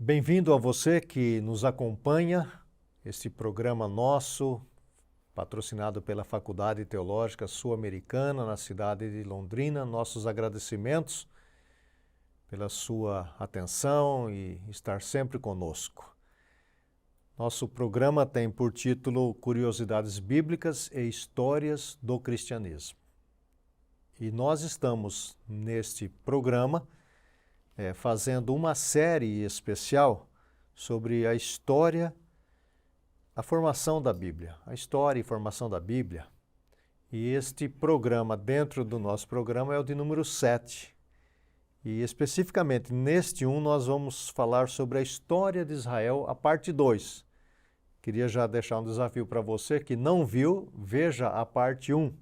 Bem-vindo a você que nos acompanha, este programa nosso, patrocinado pela Faculdade Teológica Sul-Americana, na cidade de Londrina. Nossos agradecimentos pela sua atenção e estar sempre conosco. Nosso programa tem por título Curiosidades Bíblicas e Histórias do Cristianismo. E nós estamos neste programa fazendo uma série especial sobre a história, a formação da Bíblia, a história e formação da Bíblia. E este programa, dentro do nosso programa, é o de número 7. E especificamente neste 1 nós vamos falar sobre a história de Israel, a parte 2. Queria já deixar um desafio para você que não viu, veja a parte 1,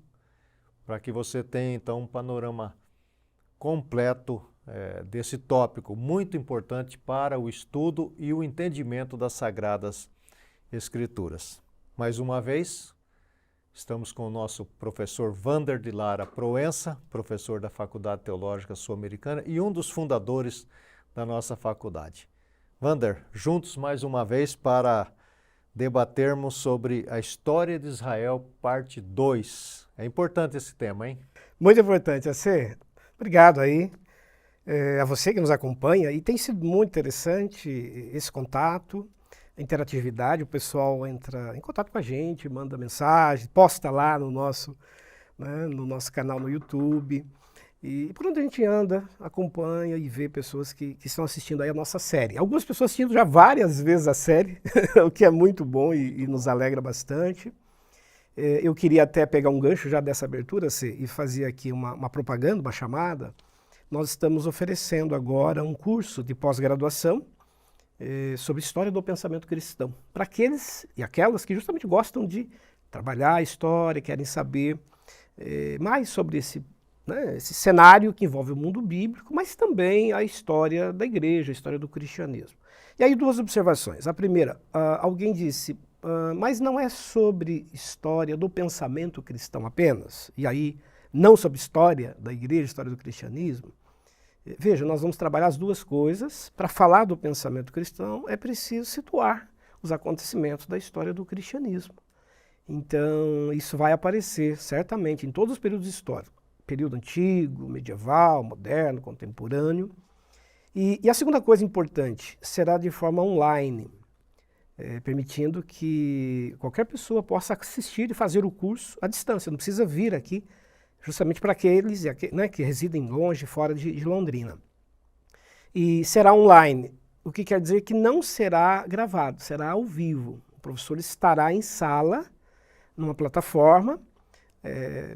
para que você tenha então um panorama completo desse tópico, muito importante para o estudo e o entendimento das Sagradas Escrituras. Mais uma vez, estamos com o nosso professor Wander de Lara Proença, professor da Faculdade Teológica Sul-Americana e um dos fundadores da nossa faculdade. Wander, juntos mais uma vez para debatermos sobre a história de Israel, parte 2. É importante esse tema, hein? Muito importante, AC. Obrigado aí a você que nos acompanha. E tem sido muito interessante esse contato, a interatividade. O pessoal entra em contato com a gente, manda mensagem, posta lá no nosso canal no YouTube. E por onde a gente anda, acompanha e vê pessoas que estão assistindo aí a nossa série. Algumas pessoas assistindo já várias vezes a série, o que é muito bom e nos alegra bastante. Eu queria até pegar um gancho já dessa abertura, e fazer aqui uma propaganda, uma chamada. Nós estamos oferecendo agora um curso de pós-graduação sobre história do pensamento cristão, para aqueles e aquelas que justamente gostam de trabalhar a história, querem saber mais sobre esse cenário que envolve o mundo bíblico, mas também a história da igreja, a história do cristianismo. E aí duas observações. A primeira, alguém disse, mas não é sobre história do pensamento cristão apenas, e aí não sobre história da igreja, história do cristianismo. Veja, nós vamos trabalhar as duas coisas. Para falar do pensamento cristão, é preciso situar os acontecimentos da história do cristianismo. Então, isso vai aparecer certamente em todos os períodos históricos. Período antigo, medieval, moderno, contemporâneo. E a segunda coisa importante, será de forma online, permitindo que qualquer pessoa possa assistir e fazer o curso à distância, não precisa vir aqui, justamente para aqueles que residem longe, fora de Londrina. E será online, o que quer dizer que não será gravado, será ao vivo. O professor estará em sala, numa plataforma,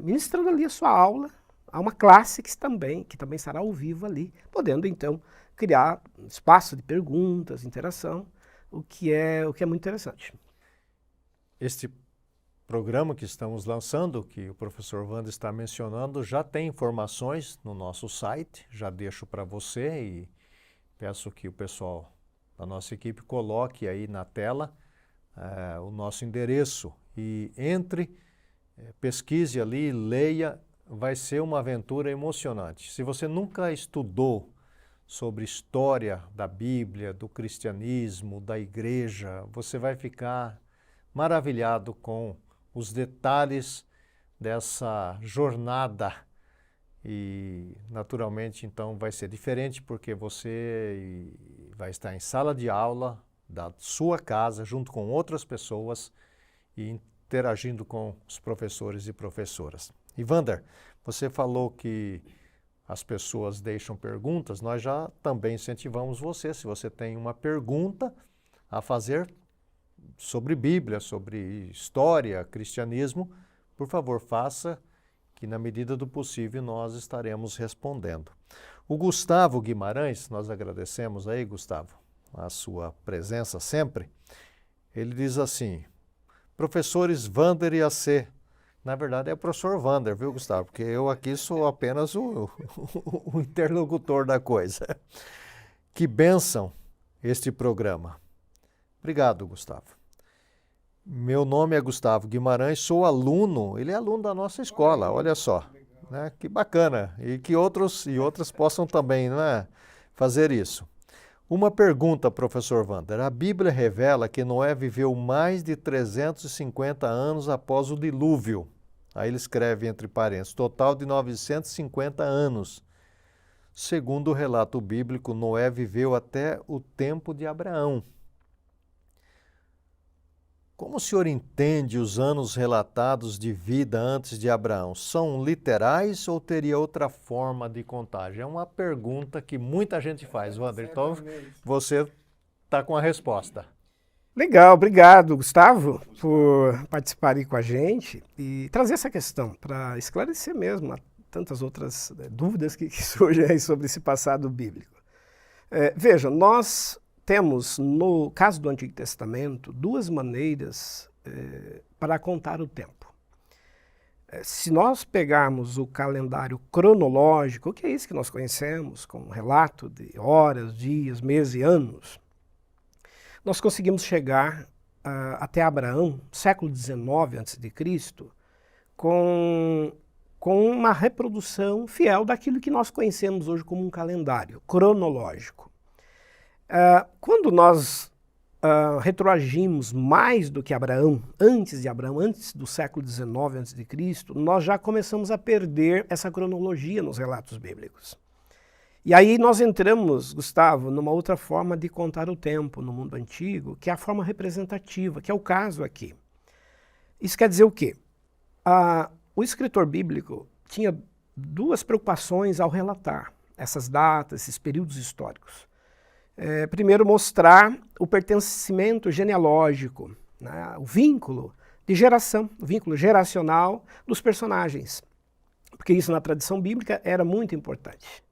ministrando ali a sua aula. Há uma classe que também estará ao vivo ali, podendo então criar um espaço de perguntas, interação, o que é muito interessante. Este programa que estamos lançando, que o professor Wander está mencionando, já tem informações no nosso site, já deixo para você e peço que o pessoal da nossa equipe coloque aí na tela o nosso endereço e entre, pesquise ali, leia, vai ser uma aventura emocionante. Se você nunca estudou sobre história da Bíblia, do cristianismo, da igreja, você vai ficar maravilhado com os detalhes dessa jornada e, naturalmente, então vai ser diferente porque você vai estar em sala de aula da sua casa, junto com outras pessoas e interagindo com os professores e professoras. E Wander, você falou que as pessoas deixam perguntas, nós já também incentivamos você, se você tem uma pergunta a fazer sobre Bíblia, sobre história, cristianismo, por favor, faça, que na medida do possível nós estaremos respondendo. O Gustavo Guimarães, nós agradecemos aí, Gustavo, a sua presença sempre, ele diz assim, professores Wander e AC, na verdade é o professor Wander, viu, Gustavo? Porque eu aqui sou apenas o interlocutor da coisa. Que bênção este programa. Obrigado, Gustavo. Meu nome é Gustavo Guimarães, sou aluno, ele é aluno da nossa escola, olha só. Né? Que bacana. E que outras possam também, não é, fazer isso. Uma pergunta, professor Wander. A Bíblia revela que Noé viveu mais de 350 anos após o dilúvio. Aí ele escreve entre parênteses, total de 950 anos. Segundo o relato bíblico, Noé viveu até o tempo de Abraão. Como o senhor entende os anos relatados de vida antes de Abraão? São literais ou teria outra forma de contagem? É uma pergunta que muita gente faz, Wander. Então, você está com a resposta. Legal, obrigado, Gustavo, por participar aí com a gente e trazer essa questão para esclarecer mesmo tantas outras dúvidas que surgem aí sobre esse passado bíblico. Veja, nós temos, no caso do Antigo Testamento, duas maneiras para contar o tempo. Se nós pegarmos o calendário cronológico, que é isso que nós conhecemos, com relato de horas, dias, meses e anos, nós conseguimos chegar até Abraão, século XIX a.C., com uma reprodução fiel daquilo que nós conhecemos hoje como um calendário cronológico. Quando nós retroagimos mais do que Abraão, antes do século XIX a.C., nós já começamos a perder essa cronologia nos relatos bíblicos. E aí nós entramos, Gustavo, numa outra forma de contar o tempo no mundo antigo, que é a forma representativa, que é o caso aqui. Isso quer dizer o quê? O escritor bíblico tinha duas preocupações ao relatar essas datas, esses períodos históricos. Primeiro, mostrar o pertencimento genealógico, né, o vínculo de geração, o vínculo geracional dos personagens, porque isso na tradição bíblica era muito importante.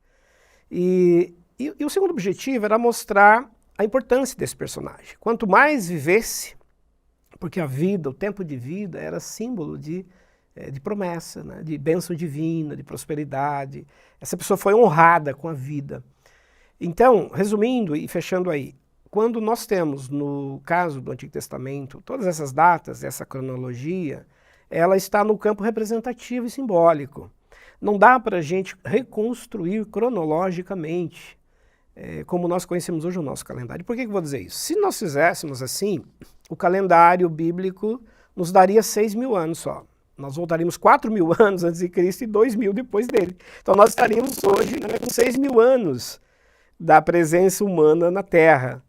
E o segundo objetivo era mostrar a importância desse personagem. Quanto mais vivesse, porque a vida, o tempo de vida era símbolo de promessa, né, de bênção divina, de prosperidade. Essa pessoa foi honrada com a vida. Então, resumindo e fechando aí, quando nós temos, no caso do Antigo Testamento, todas essas datas, essa cronologia, ela está no campo representativo e simbólico. Não dá para a gente reconstruir cronologicamente, como nós conhecemos hoje o nosso calendário. Por que eu vou dizer isso? Se nós fizéssemos assim, o calendário bíblico nos daria 6.000 anos só. Nós voltaríamos 4.000 anos antes de Cristo e 2.000 depois dele. Então nós estaríamos hoje, né, com 6.000 anos da presença humana na Terra.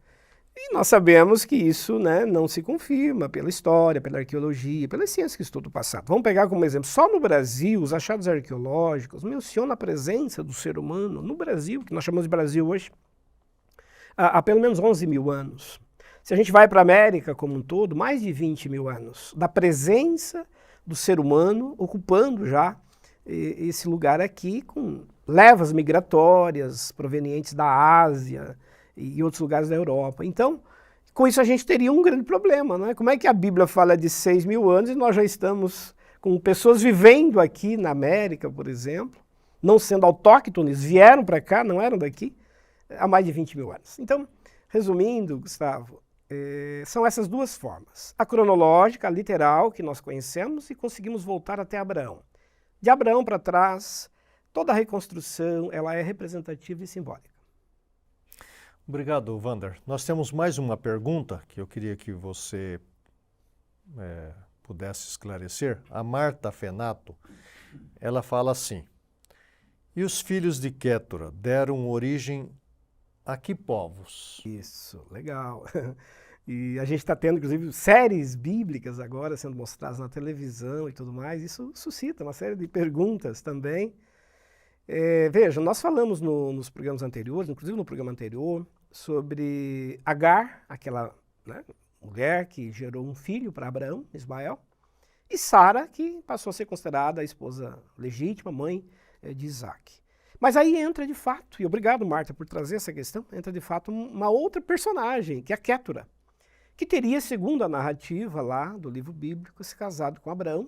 E nós sabemos que isso, né, não se confirma pela história, pela arqueologia, pelas ciências que estudam o passado. Vamos pegar como exemplo, só no Brasil, os achados arqueológicos mencionam a presença do ser humano no Brasil, que nós chamamos de Brasil hoje, há pelo menos 11.000 anos. Se a gente vai para a América como um todo, mais de 20.000 anos da presença do ser humano ocupando já esse lugar aqui com levas migratórias provenientes da Ásia e outros lugares da Europa. Então, com isso a gente teria um grande problema, não é? Como é que a Bíblia fala de 6.000 anos e nós já estamos com pessoas vivendo aqui na América, por exemplo, não sendo autóctones, vieram para cá, não eram daqui, há mais de 20.000 anos. Então, resumindo, Gustavo, são essas duas formas. A cronológica, a literal, que nós conhecemos e conseguimos voltar até Abraão. De Abraão para trás, toda a reconstrução ela é representativa e simbólica. Obrigado, Wander. Nós temos mais uma pergunta que eu queria que você pudesse esclarecer. A Marta Fenato, ela fala assim: e os filhos de Quétura deram origem a que povos? Isso, legal. E a gente está tendo, inclusive, séries bíblicas agora sendo mostradas na televisão e tudo mais. Isso suscita uma série de perguntas também. Veja, nós falamos nos programas anteriores, inclusive no programa anterior, sobre Agar, aquela, né, mulher que gerou um filho para Abraão, Ismael, e Sara, que passou a ser considerada a esposa legítima, mãe de Isaac. Mas aí entra de fato, e obrigado, Marta, por trazer essa questão, entra de fato uma outra personagem, que é a Quétura, que teria, segundo a narrativa lá do livro bíblico, se casado com Abraão,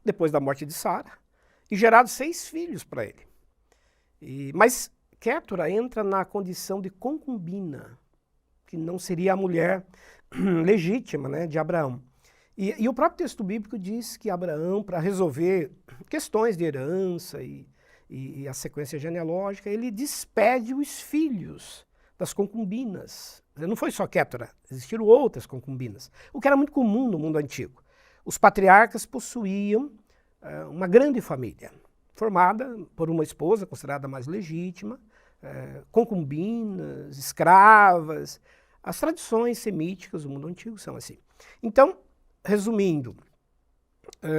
depois da morte de Sara, e gerado 6 filhos para ele. Mas Quétura entra na condição de concubina, que não seria a mulher legítima, né, de Abraão. E o próprio texto bíblico diz que Abraão, para resolver questões de herança e a sequência genealógica, ele despede os filhos das concubinas. Não foi só Quétura, existiram outras concubinas, o que era muito comum no mundo antigo. Os patriarcas possuíam uma grande família, formada por uma esposa considerada mais legítima, concubinas, escravas. As tradições semíticas do mundo antigo são assim. Então, resumindo,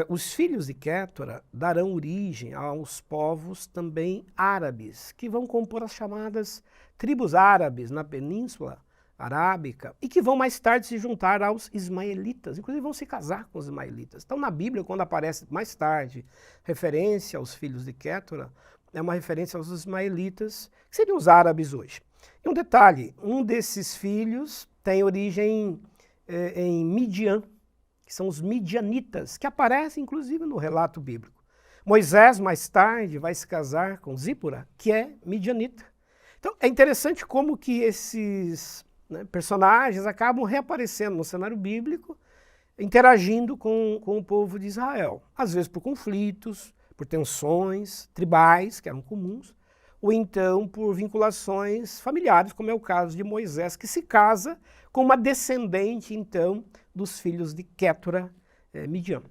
os filhos de Quétura darão origem aos povos também árabes, que vão compor as chamadas tribos árabes na Península Arábica e que vão mais tarde se juntar aos ismaelitas, inclusive vão se casar com os ismaelitas. Então, na Bíblia, quando aparece mais tarde referência aos filhos de Quétura, é uma referência aos ismaelitas, que seriam os árabes hoje. E um detalhe, um desses filhos tem origem em Midian, que são os midianitas, que aparecem inclusive no relato bíblico. Moisés, mais tarde, vai se casar com Zípora, que é midianita. Então, é interessante como que esses personagens acabam reaparecendo no cenário bíblico, interagindo com o povo de Israel. Às vezes por conflitos, por tensões tribais, que eram comuns, ou então por vinculações familiares, como é o caso de Moisés, que se casa com uma descendente, então, dos filhos de Quétura, Midian.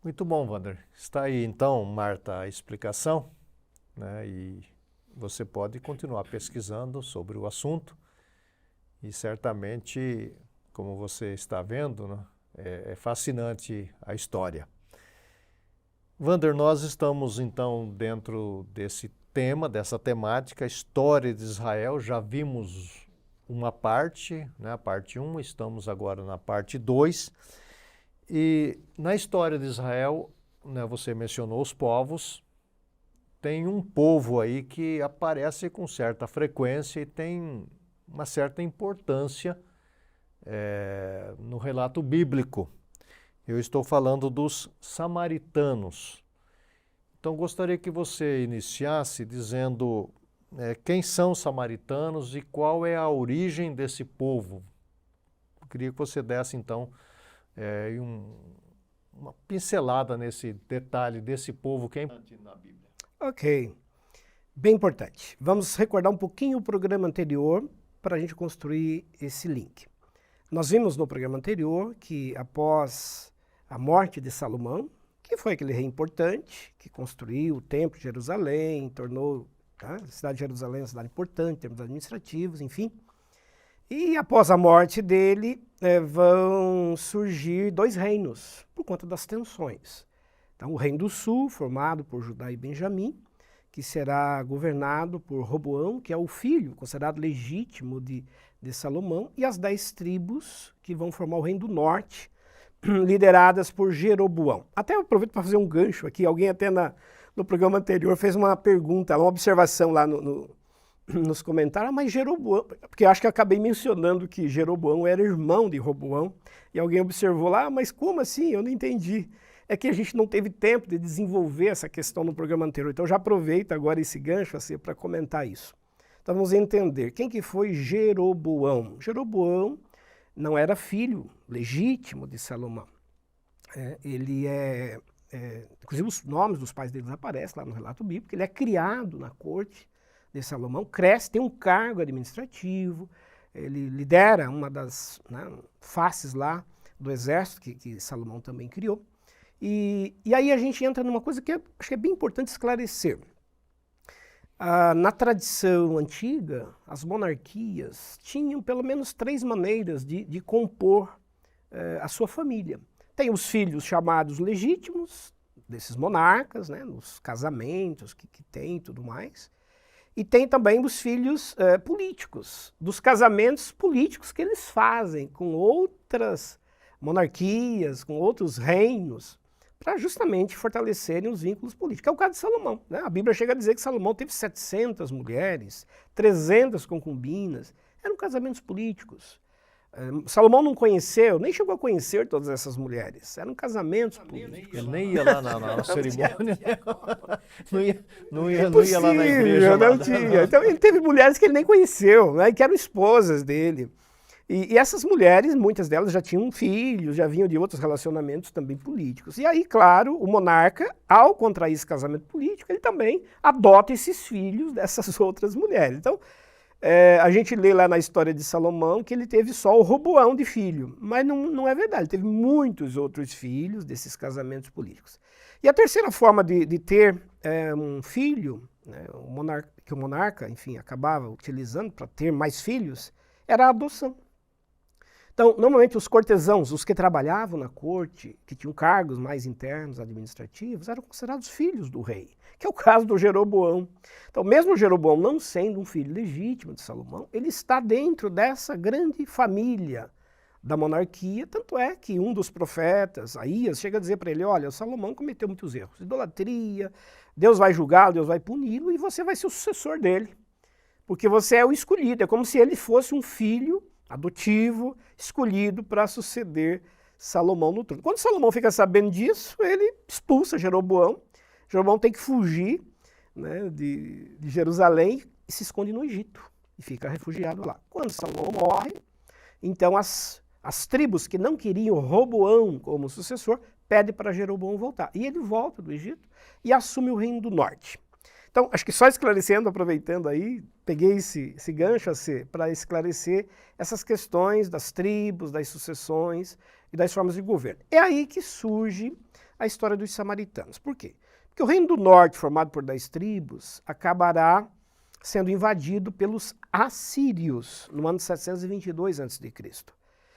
Muito bom, Wander. Está aí, então, Marta, a explicação, né? E você pode continuar pesquisando sobre o assunto e certamente, como você está vendo, né, é fascinante a história. Wander, nós estamos então dentro desse tema, dessa temática, história de Israel. Já vimos uma parte, né, a parte 1, estamos agora na parte 2. E na história de Israel, né, você mencionou os povos, tem um povo aí que aparece com certa frequência e tem uma certa importância no relato bíblico. Eu estou falando dos samaritanos. Então, gostaria que você iniciasse dizendo quem são os samaritanos e qual é a origem desse povo. Eu queria que você desse, então, uma pincelada nesse detalhe desse povo que é importante na Bíblia. Ok, bem importante. Vamos recordar um pouquinho o programa anterior para a gente construir esse link. Nós vimos no programa anterior que após a morte de Salomão, que foi aquele rei importante, que construiu o Templo de Jerusalém, tornou a cidade de Jerusalém uma cidade importante em termos administrativos, enfim. E após a morte dele, vão surgir 2 reinos, por conta das tensões. Então, o reino do sul, formado por Judá e Benjamim, que será governado por Roboão, que é o filho considerado legítimo de Salomão, e as 10 tribos que vão formar o reino do norte, lideradas por Jeroboão. Até eu aproveito para fazer um gancho aqui, alguém até no programa anterior fez uma pergunta, uma observação lá nos comentários, mas Jeroboão, porque eu acho que eu acabei mencionando que Jeroboão era irmão de Roboão, e alguém observou lá, mas como assim? Eu não entendi. É que a gente não teve tempo de desenvolver essa questão no programa anterior, então já aproveito agora esse gancho assim, para comentar isso. Então vamos entender, quem que foi Jeroboão? Jeroboão não era filho legítimo de Salomão. Ele inclusive os nomes dos pais deles aparecem lá no relato bíblico, ele é criado na corte de Salomão, cresce, tem um cargo administrativo, ele lidera uma das faces lá do exército que Salomão também criou. E aí a gente entra numa coisa que acho que é bem importante esclarecer. Na tradição antiga, as monarquias tinham pelo menos 3 maneiras de compor a sua família. Tem os filhos chamados legítimos, desses monarcas, né, nos casamentos que tem e tudo mais. E tem também os filhos políticos, dos casamentos políticos que eles fazem com outras monarquias, com outros reinos, para justamente fortalecerem os vínculos políticos. É o caso de Salomão, né? A Bíblia chega a dizer que Salomão teve 700 mulheres, 300 concubinas, eram casamentos políticos. Salomão não conheceu, nem chegou a conhecer todas essas mulheres, eram casamentos políticos. Ele nem ia lá na cerimônia, não ia lá na igreja. Não tinha. Então ele teve mulheres que ele nem conheceu, né, que eram esposas dele. E essas mulheres, muitas delas já tinham filhos, já vinham de outros relacionamentos também políticos. E aí, claro, o monarca, ao contrair esse casamento político, ele também adota esses filhos dessas outras mulheres. Então, A gente lê lá na história de Salomão que ele teve só o Roboão de filho, mas não é verdade, ele teve muitos outros filhos desses casamentos políticos. E a terceira forma de ter um filho, né, que o monarca, enfim, acabava utilizando para ter mais filhos, era a adoção. Então, normalmente os cortesãos, os que trabalhavam na corte, que tinham cargos mais internos, administrativos, eram considerados filhos do rei, que é o caso do Jeroboão. Então, mesmo Jeroboão não sendo um filho legítimo de Salomão, ele está dentro dessa grande família da monarquia, tanto é que um dos profetas, Aías, chega a dizer para ele, olha, Salomão cometeu muitos erros, idolatria, Deus vai julgá-lo, Deus vai puni-lo e você vai ser o sucessor dele, porque você é o escolhido, é como se ele fosse um filho adotivo, escolhido para suceder Salomão no trono. Quando Salomão fica sabendo disso, ele expulsa Jeroboão. Jeroboão tem que fugir, né, de Jerusalém e se esconde no Egito e fica refugiado lá. Quando Salomão morre, então as tribos que não queriam Roboão como sucessor pedem para Jeroboão voltar. E ele volta do Egito e assume o reino do norte. Então, acho que só esclarecendo, aproveitando aí, peguei esse gancho para esclarecer essas questões das tribos, das sucessões e das formas de governo. É aí que surge a história dos samaritanos. Por quê? Porque o reino do norte, formado por 10 tribos, acabará sendo invadido pelos assírios no ano 722 a.C.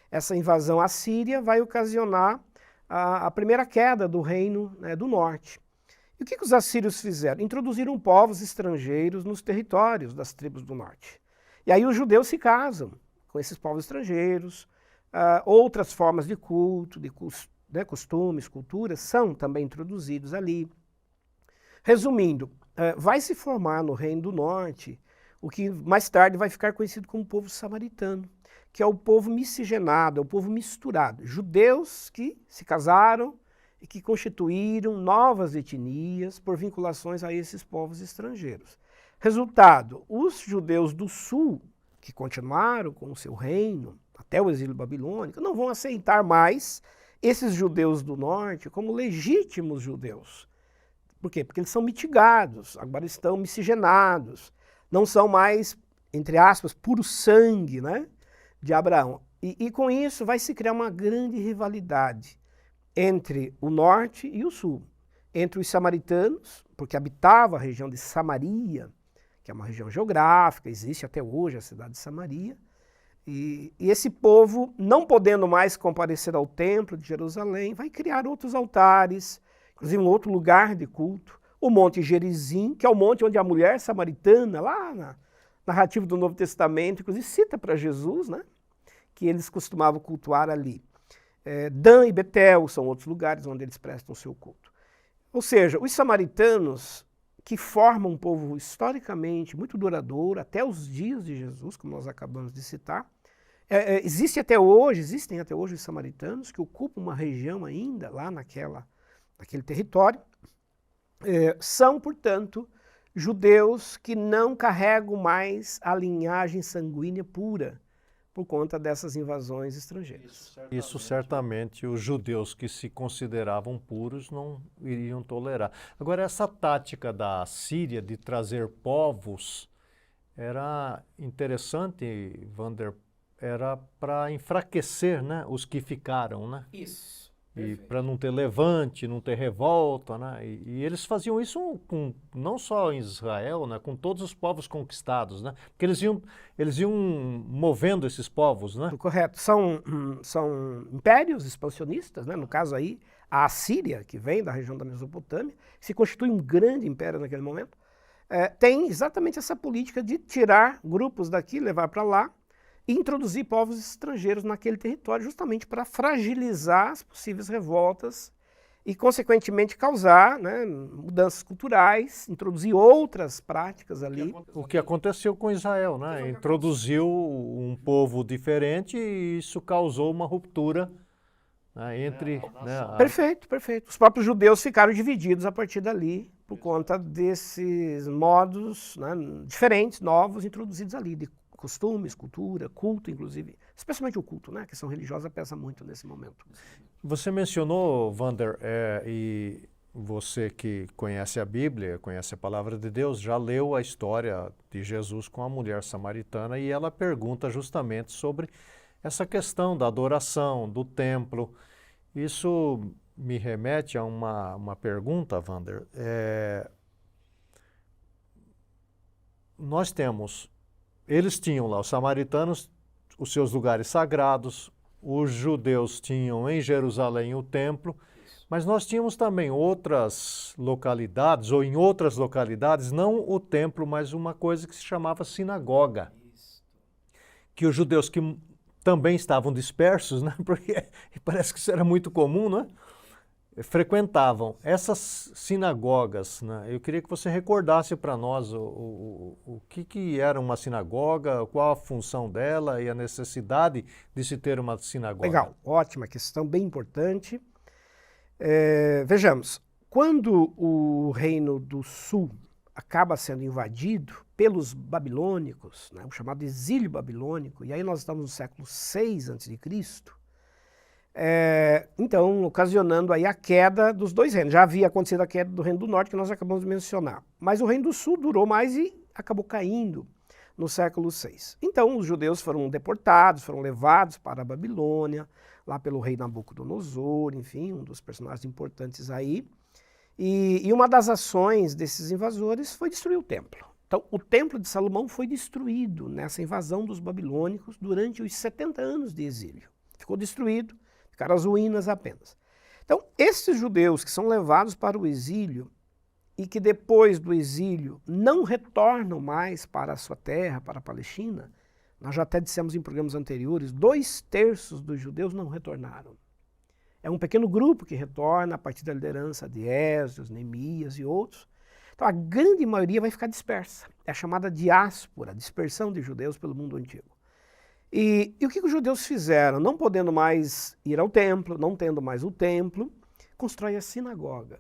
Essa invasão assíria vai ocasionar a primeira queda do reino, né, do norte. E o que os assírios fizeram? Introduziram povos estrangeiros nos territórios das tribos do norte. E aí os judeus se casam com esses povos estrangeiros, outras formas de culto, costumes, culturas, são também introduzidos ali. Resumindo, vai se formar no Reino do Norte o que mais tarde vai ficar conhecido como povo samaritano, que é o povo miscigenado, é o povo misturado. Judeus que se casaram e que constituíram novas etnias por vinculações a esses povos estrangeiros. Resultado, os judeus do sul, que continuaram com o seu reino até o exílio babilônico, não vão aceitar mais esses judeus do norte como legítimos judeus. Por quê? Porque eles são mitigados, agora estão miscigenados, não são mais, entre aspas, puro sangue, né, de Abraão. E com isso vai se criar uma grande rivalidade entre o norte e o sul, entre os samaritanos, porque habitava a região de Samaria, que é uma região geográfica, existe até hoje a cidade de Samaria, e esse povo, não podendo mais comparecer ao templo de Jerusalém, vai criar outros altares, inclusive um outro lugar de culto, o Monte Gerizim, que é o monte onde a mulher samaritana, lá na narrativa do Novo Testamento, inclusive cita para Jesus, né, que eles costumavam cultuar ali. Dan e Betel são outros lugares onde eles prestam o seu culto. Ou seja, os samaritanos, que formam um povo historicamente muito duradouro, até os dias de Jesus, como nós acabamos de citar, existem até hoje os samaritanos que ocupam uma região ainda lá naquele território, são, portanto, judeus que não carregam mais a linhagem sanguínea pura, por conta dessas invasões estrangeiras. Isso certamente os judeus que se consideravam puros não iriam tolerar. Agora, essa tática da Síria de trazer povos era interessante, Wander, era para enfraquecer, né, os que ficaram, né? Isso. E para não ter levante, não ter revolta, né? E eles faziam isso não só em Israel, né? Com todos os povos conquistados, né? Porque eles iam movendo esses povos, né? Correto. São impérios expansionistas, né? No caso aí, a Assíria, que vem da região da Mesopotâmia, se constitui um grande império naquele momento, tem exatamente essa política de tirar grupos daqui, levar para lá, e introduzir povos estrangeiros naquele território justamente para fragilizar as possíveis revoltas e, consequentemente, causar, né, mudanças culturais, introduzir outras práticas ali. O que aconteceu com Israel, né? Introduziu um povo diferente e isso causou uma ruptura, né, entre... Perfeito, perfeito. Os próprios judeus ficaram divididos a partir dali por conta desses modos, né, diferentes, novos, introduzidos ali, de costumes, cultura, culto, inclusive, especialmente o culto, né? A questão religiosa pesa muito nesse momento. Você mencionou, Wander, e você que conhece a Bíblia, conhece a palavra de Deus, já leu a história de Jesus com a mulher samaritana e ela pergunta justamente sobre essa questão da adoração, do templo. Isso me remete a uma pergunta, Wander. Eles tinham lá, os samaritanos, os seus lugares sagrados, os judeus tinham em Jerusalém o templo, mas nós tínhamos também outras localidades, ou em outras localidades, não o templo, mas uma coisa que se chamava sinagoga. Que os judeus que também estavam dispersos, né, porque parece que isso era muito comum, né, frequentavam essas sinagogas, né? Eu queria que você recordasse para nós o que era uma sinagoga, qual a função dela e a necessidade de se ter uma sinagoga. Legal, ótima questão, bem importante. Vejamos, quando o Reino do Sul acaba sendo invadido pelos babilônicos, né, o chamado exílio babilônico, e aí nós estamos no século VI a.C., então ocasionando aí a queda dos dois reinos. Já havia acontecido a queda do Reino do Norte, que nós acabamos de mencionar, mas o Reino do Sul durou mais e acabou caindo no século VI. Então os judeus foram deportados, foram levados para a Babilônia, lá pelo rei Nabucodonosor, enfim, um dos personagens importantes aí. E uma das ações desses invasores foi destruir o templo. Então, o templo de Salomão foi destruído nessa invasão dos babilônicos durante os 70 anos de exílio. Ficou destruído, ficaram as ruínas apenas. Então, esses judeus que são levados para o exílio e que depois do exílio não retornam mais para a sua terra, para a Palestina, nós já até dissemos em programas anteriores, 2/3 dos judeus não retornaram. É um pequeno grupo que retorna a partir da liderança de Esdras, Neemias e outros. Então a grande maioria vai ficar dispersa. É a chamada diáspora, dispersão de judeus pelo mundo antigo. E o que os judeus fizeram? Não podendo mais ir ao templo, não tendo mais o templo, constrói a sinagoga.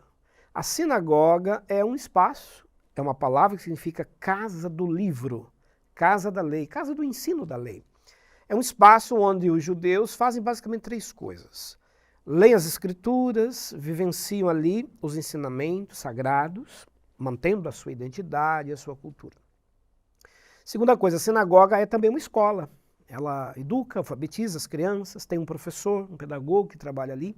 A sinagoga é um espaço, é uma palavra que significa casa do livro, casa da lei, casa do ensino da lei. É um espaço onde os judeus fazem basicamente 3 coisas. Leem as escrituras, vivenciam ali os ensinamentos sagrados, mantendo a sua identidade e a sua cultura. Segunda coisa, a sinagoga é também uma escola. Ela educa, alfabetiza as crianças, tem um professor, um pedagogo que trabalha ali.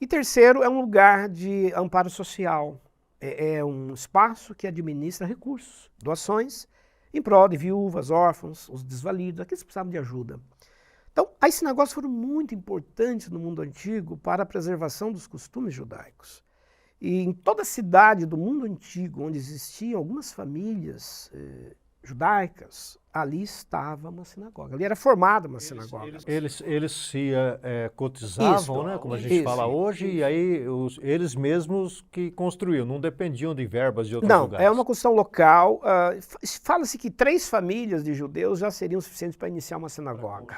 E terceiro, é um lugar de amparo social. É um espaço que administra recursos, doações, em prol de viúvas, órfãos, os desvalidos, aqueles que precisavam de ajuda. Então, as sinagogas foram muito importantes no mundo antigo para a preservação dos costumes judaicos. E em toda cidade do mundo antigo, onde existiam algumas famílias judaicas, ali estava uma sinagoga. Ali era formada uma sinagoga. Eles se cotizavam, Isso, né, como a gente fala hoje, e aí eles mesmos que construíam, não dependiam de verbas de outros lugares. Não, é uma construção local. Fala-se que 3 famílias de judeus já seriam suficientes para iniciar uma sinagoga.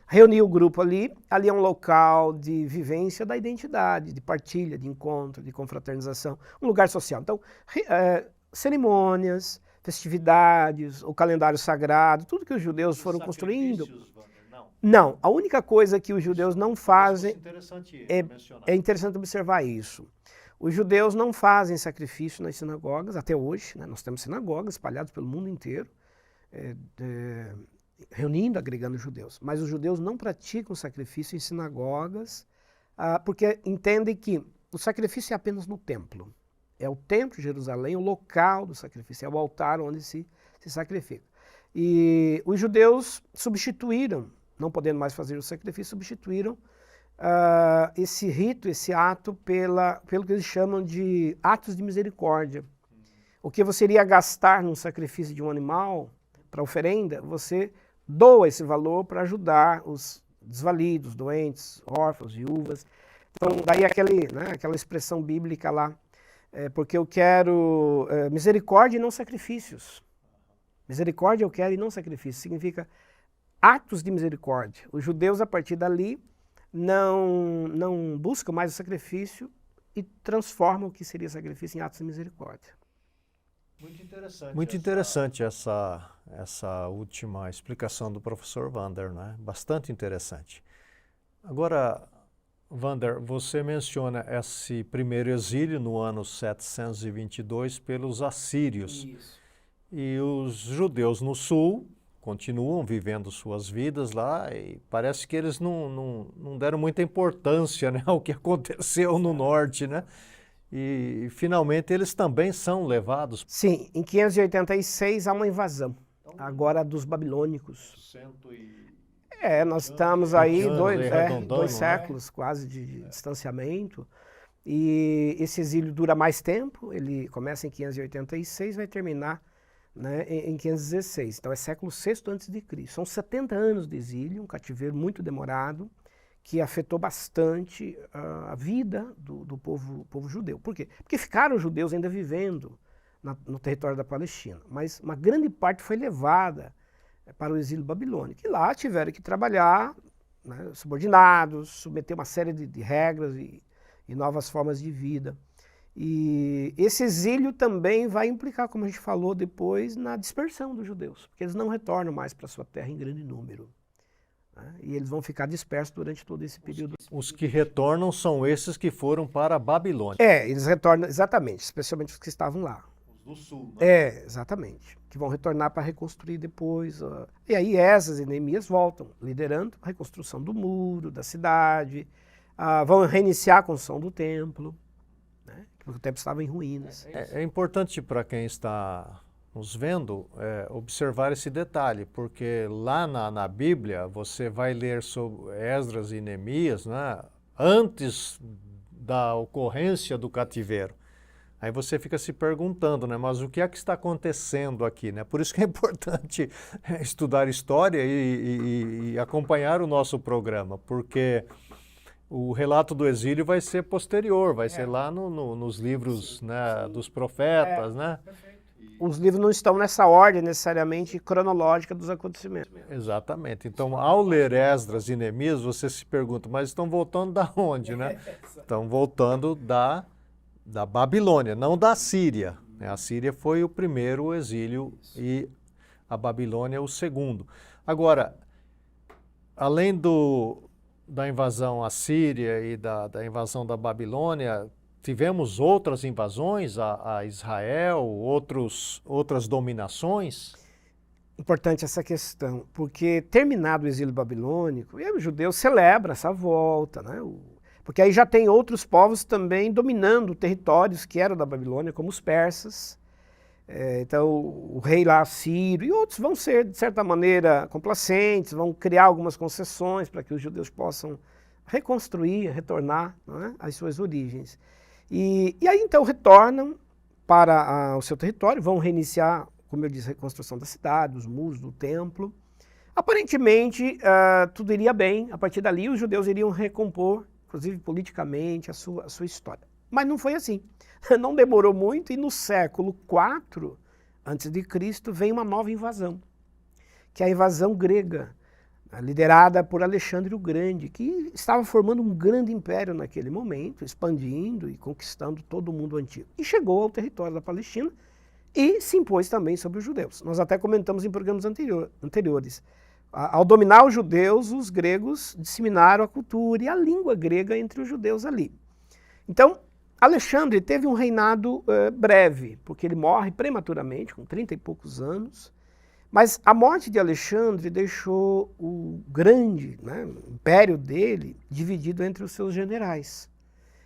Reunir o grupo ali é um local de vivência da identidade, de partilha, de encontro, de confraternização, um lugar social. Então, cerimônias, festividades, o calendário sagrado, tudo que os judeus foram construindo. Não, a única coisa que os judeus não fazem, é interessante observar isso. Os judeus não fazem sacrifício nas sinagogas, até hoje, né? Nós temos sinagogas espalhadas pelo mundo inteiro, reunindo, agregando judeus. Mas os judeus não praticam sacrifício em sinagogas, porque entendem que o sacrifício é apenas no templo. É o templo de Jerusalém, o local do sacrifício, é o altar onde se sacrifica. E os judeus substituíram, não podendo mais fazer o sacrifício, substituíram esse rito, esse ato, pelo que eles chamam de atos de misericórdia. O que você iria gastar num sacrifício de um animal, para oferenda, você doa esse valor para ajudar os desvalidos, doentes, órfãos, viúvas. Então, daí aquela expressão bíblica lá, porque eu quero misericórdia e não sacrifícios. Misericórdia eu quero e não sacrifícios. Significa atos de misericórdia. Os judeus, a partir dali, não buscam mais o sacrifício e transformam o que seria sacrifício em atos de misericórdia. Muito interessante essa última explicação do professor Wander, né? Bastante interessante. Agora, Wander, você menciona esse primeiro exílio no ano 722 pelos assírios. Isso. E os judeus no sul continuam vivendo suas vidas lá e parece que eles não deram muita importância, né, ao que aconteceu no norte, né? E finalmente eles também são levados. Sim, em 586 há uma invasão, agora dos babilônicos. Nós estamos aí dois séculos quase de distanciamento. E esse exílio dura mais tempo, ele começa em 586 e vai terminar, né, em 516. Então é século VI a.C. São 70 anos de exílio, um cativeiro muito demorado, que afetou bastante a vida do povo judeu. Por quê? Porque ficaram os judeus ainda vivendo no território da Palestina, mas uma grande parte foi levada para o exílio babilônico. E lá tiveram que trabalhar, né, subordinados, submeter uma série de regras e novas formas de vida. E esse exílio também vai implicar, como a gente falou depois, na dispersão dos judeus, porque eles não retornam mais para sua terra em grande número, né? E eles vão ficar dispersos durante todo esse período. Os que retornam são esses que foram para a Babilônia. Eles retornam, exatamente, especialmente os que estavam lá. Os do sul, né? Exatamente, que vão retornar para reconstruir depois. E aí Esdras e Neemias voltam, liderando a reconstrução do muro, da cidade, vão reiniciar a construção do templo, né? Porque o templo estava em ruínas. É importante para quem está nos vendo observar esse detalhe, porque lá na Bíblia você vai ler sobre Esdras e Neemias, né, antes da ocorrência do cativeiro. Aí você fica se perguntando, né, mas o que é que está acontecendo aqui, né? Por isso que é importante estudar história e acompanhar o nosso programa, porque o relato do exílio vai ser posterior, vai ser lá nos livros, né, dos profetas, né? Os livros não estão nessa ordem necessariamente cronológica dos acontecimentos. Exatamente. Então, ao ler Esdras e Neemias, você se pergunta, mas estão voltando da onde, né? Estão voltando da Babilônia, não da Síria. A Síria foi o primeiro exílio e a Babilônia o segundo. Agora, além da invasão assíria e da invasão da Babilônia, tivemos outras invasões a Israel, outras dominações? Importante essa questão, porque terminado o exílio babilônico, o judeu celebra essa volta, né? Porque aí já tem outros povos também dominando territórios que eram da Babilônia, como os persas. Então o rei lá sírio e outros vão ser, de certa maneira, complacentes, vão criar algumas concessões para que os judeus possam reconstruir, retornar, né, às suas origens. E aí então retornam para o seu território, vão reiniciar, como eu disse, a reconstrução da cidade, os muros do templo. Aparentemente tudo iria bem, a partir dali os judeus iriam recompor, inclusive politicamente, a sua história. Mas não foi assim. Não demorou muito e no século IV a.C. vem uma nova invasão, que é a invasão grega, liderada por Alexandre o Grande, que estava formando um grande império naquele momento, expandindo e conquistando todo o mundo antigo. E chegou ao território da Palestina e se impôs também sobre os judeus. Nós até comentamos em programas anteriores. Ao dominar os judeus, os gregos disseminaram a cultura e a língua grega entre os judeus ali. Então, Alexandre teve um reinado breve, porque ele morre prematuramente, com 30 e poucos anos, mas a morte de Alexandre deixou o grande, né, império dele dividido entre os seus generais.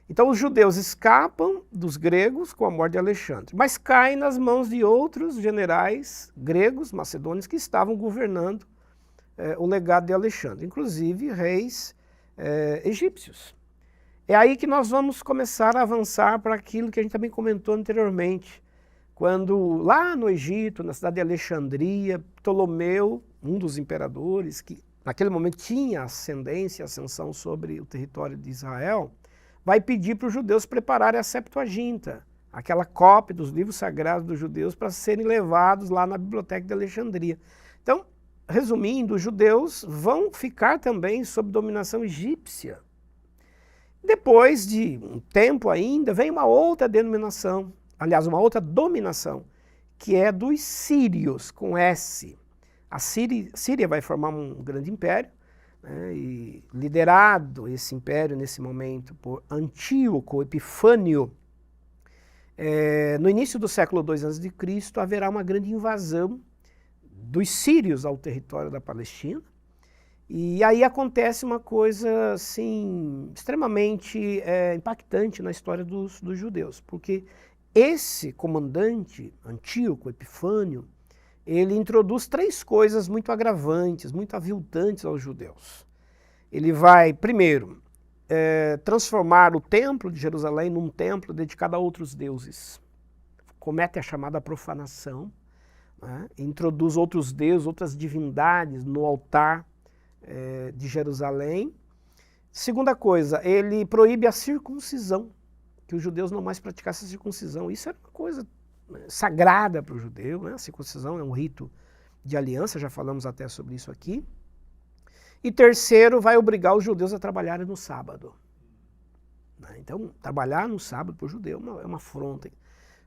Então os judeus escapam dos gregos com a morte de Alexandre, mas caem nas mãos de outros generais gregos, macedônios, que estavam governando o legado de Alexandre, inclusive reis egípcios. É aí que nós vamos começar a avançar para aquilo que a gente também comentou anteriormente, quando lá no Egito, na cidade de Alexandria, Ptolomeu, um dos imperadores, que naquele momento tinha ascendência, ascensão sobre o território de Israel, vai pedir para os judeus prepararem a Septuaginta, aquela cópia dos livros sagrados dos judeus para serem levados lá na biblioteca de Alexandria. Então, resumindo, os judeus vão ficar também sob dominação egípcia. Depois de um tempo ainda, vem uma outra denominação, aliás, uma outra dominação, que é dos sírios, com S. A Síria vai formar um grande império, né, e liderado esse império nesse momento por Antíoco Epifânio, no início do século II a.C., haverá uma grande invasão dos sírios ao território da Palestina. E aí acontece uma coisa assim, extremamente impactante na história dos judeus, porque esse comandante, Antíoco Epifânio, ele introduz 3 coisas muito agravantes, muito aviltantes aos judeus. Ele vai, primeiro, transformar o templo de Jerusalém num templo dedicado a outros deuses. Comete a chamada profanação, né? Introduz outros deuses, outras divindades no altar de Jerusalém. Segunda coisa, ele proíbe a circuncisão, que os judeus não mais praticassem a circuncisão. Isso era uma coisa sagrada para o judeu, né? A circuncisão é um rito de aliança, já falamos até sobre isso aqui. E terceiro, vai obrigar os judeus a trabalharem no sábado. Então, trabalhar no sábado para o judeu é uma afronta.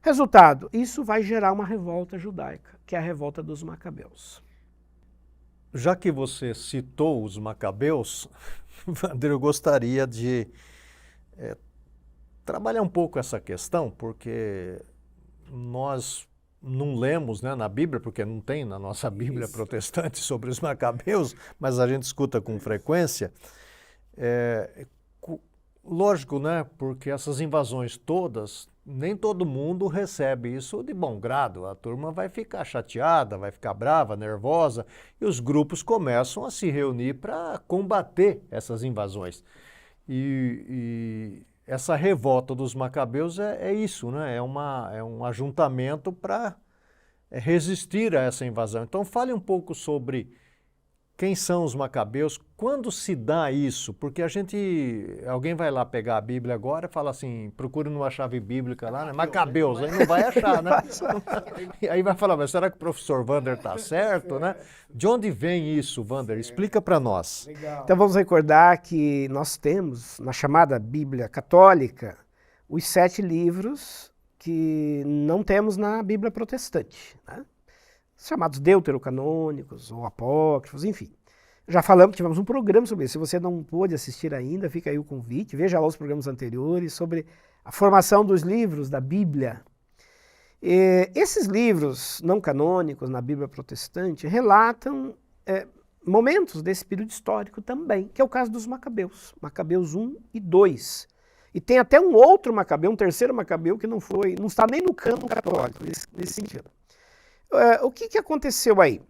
Resultado, isso vai gerar uma revolta judaica, que é a revolta dos Macabeus. Já que você citou os Macabeus, Wander, eu gostaria de trabalhar um pouco essa questão, porque nós não lemos, né, na Bíblia, porque não tem na nossa Bíblia protestante sobre os Macabeus, mas a gente escuta com frequência. Lógico, né, porque essas invasões todas, nem todo mundo recebe isso de bom grado. A turma vai ficar chateada, vai ficar brava, nervosa, e os grupos começam a se reunir para combater essas invasões. E essa revolta dos Macabeus é isso, né? É um ajuntamento para resistir a essa invasão. Então fale um pouco sobre quem são os Macabeus, quando se dá isso? Porque alguém vai lá pegar a Bíblia agora e fala assim, procura numa chave bíblica lá, né? Macabeus, aí não vai achar, né? E aí vai falar, mas será que o professor Wander está certo, né? De onde vem isso, Wander? Explica para nós. Legal. Então vamos recordar que nós temos, na chamada Bíblia Católica, os 7 livros que não temos na Bíblia Protestante, né? Chamados deuterocanônicos ou apócrifos, enfim. Já falamos, tivemos um programa sobre isso. Se você não pôde assistir ainda, fica aí o convite. Veja lá os programas anteriores sobre a formação dos livros da Bíblia. Esses livros não canônicos na Bíblia protestante relatam momentos desse período histórico também, que é o caso dos Macabeus, Macabeus 1 e 2. E tem até um outro Macabeu, um terceiro Macabeu, que não está nem no cânon católico, nesse sentido. O que aconteceu aí?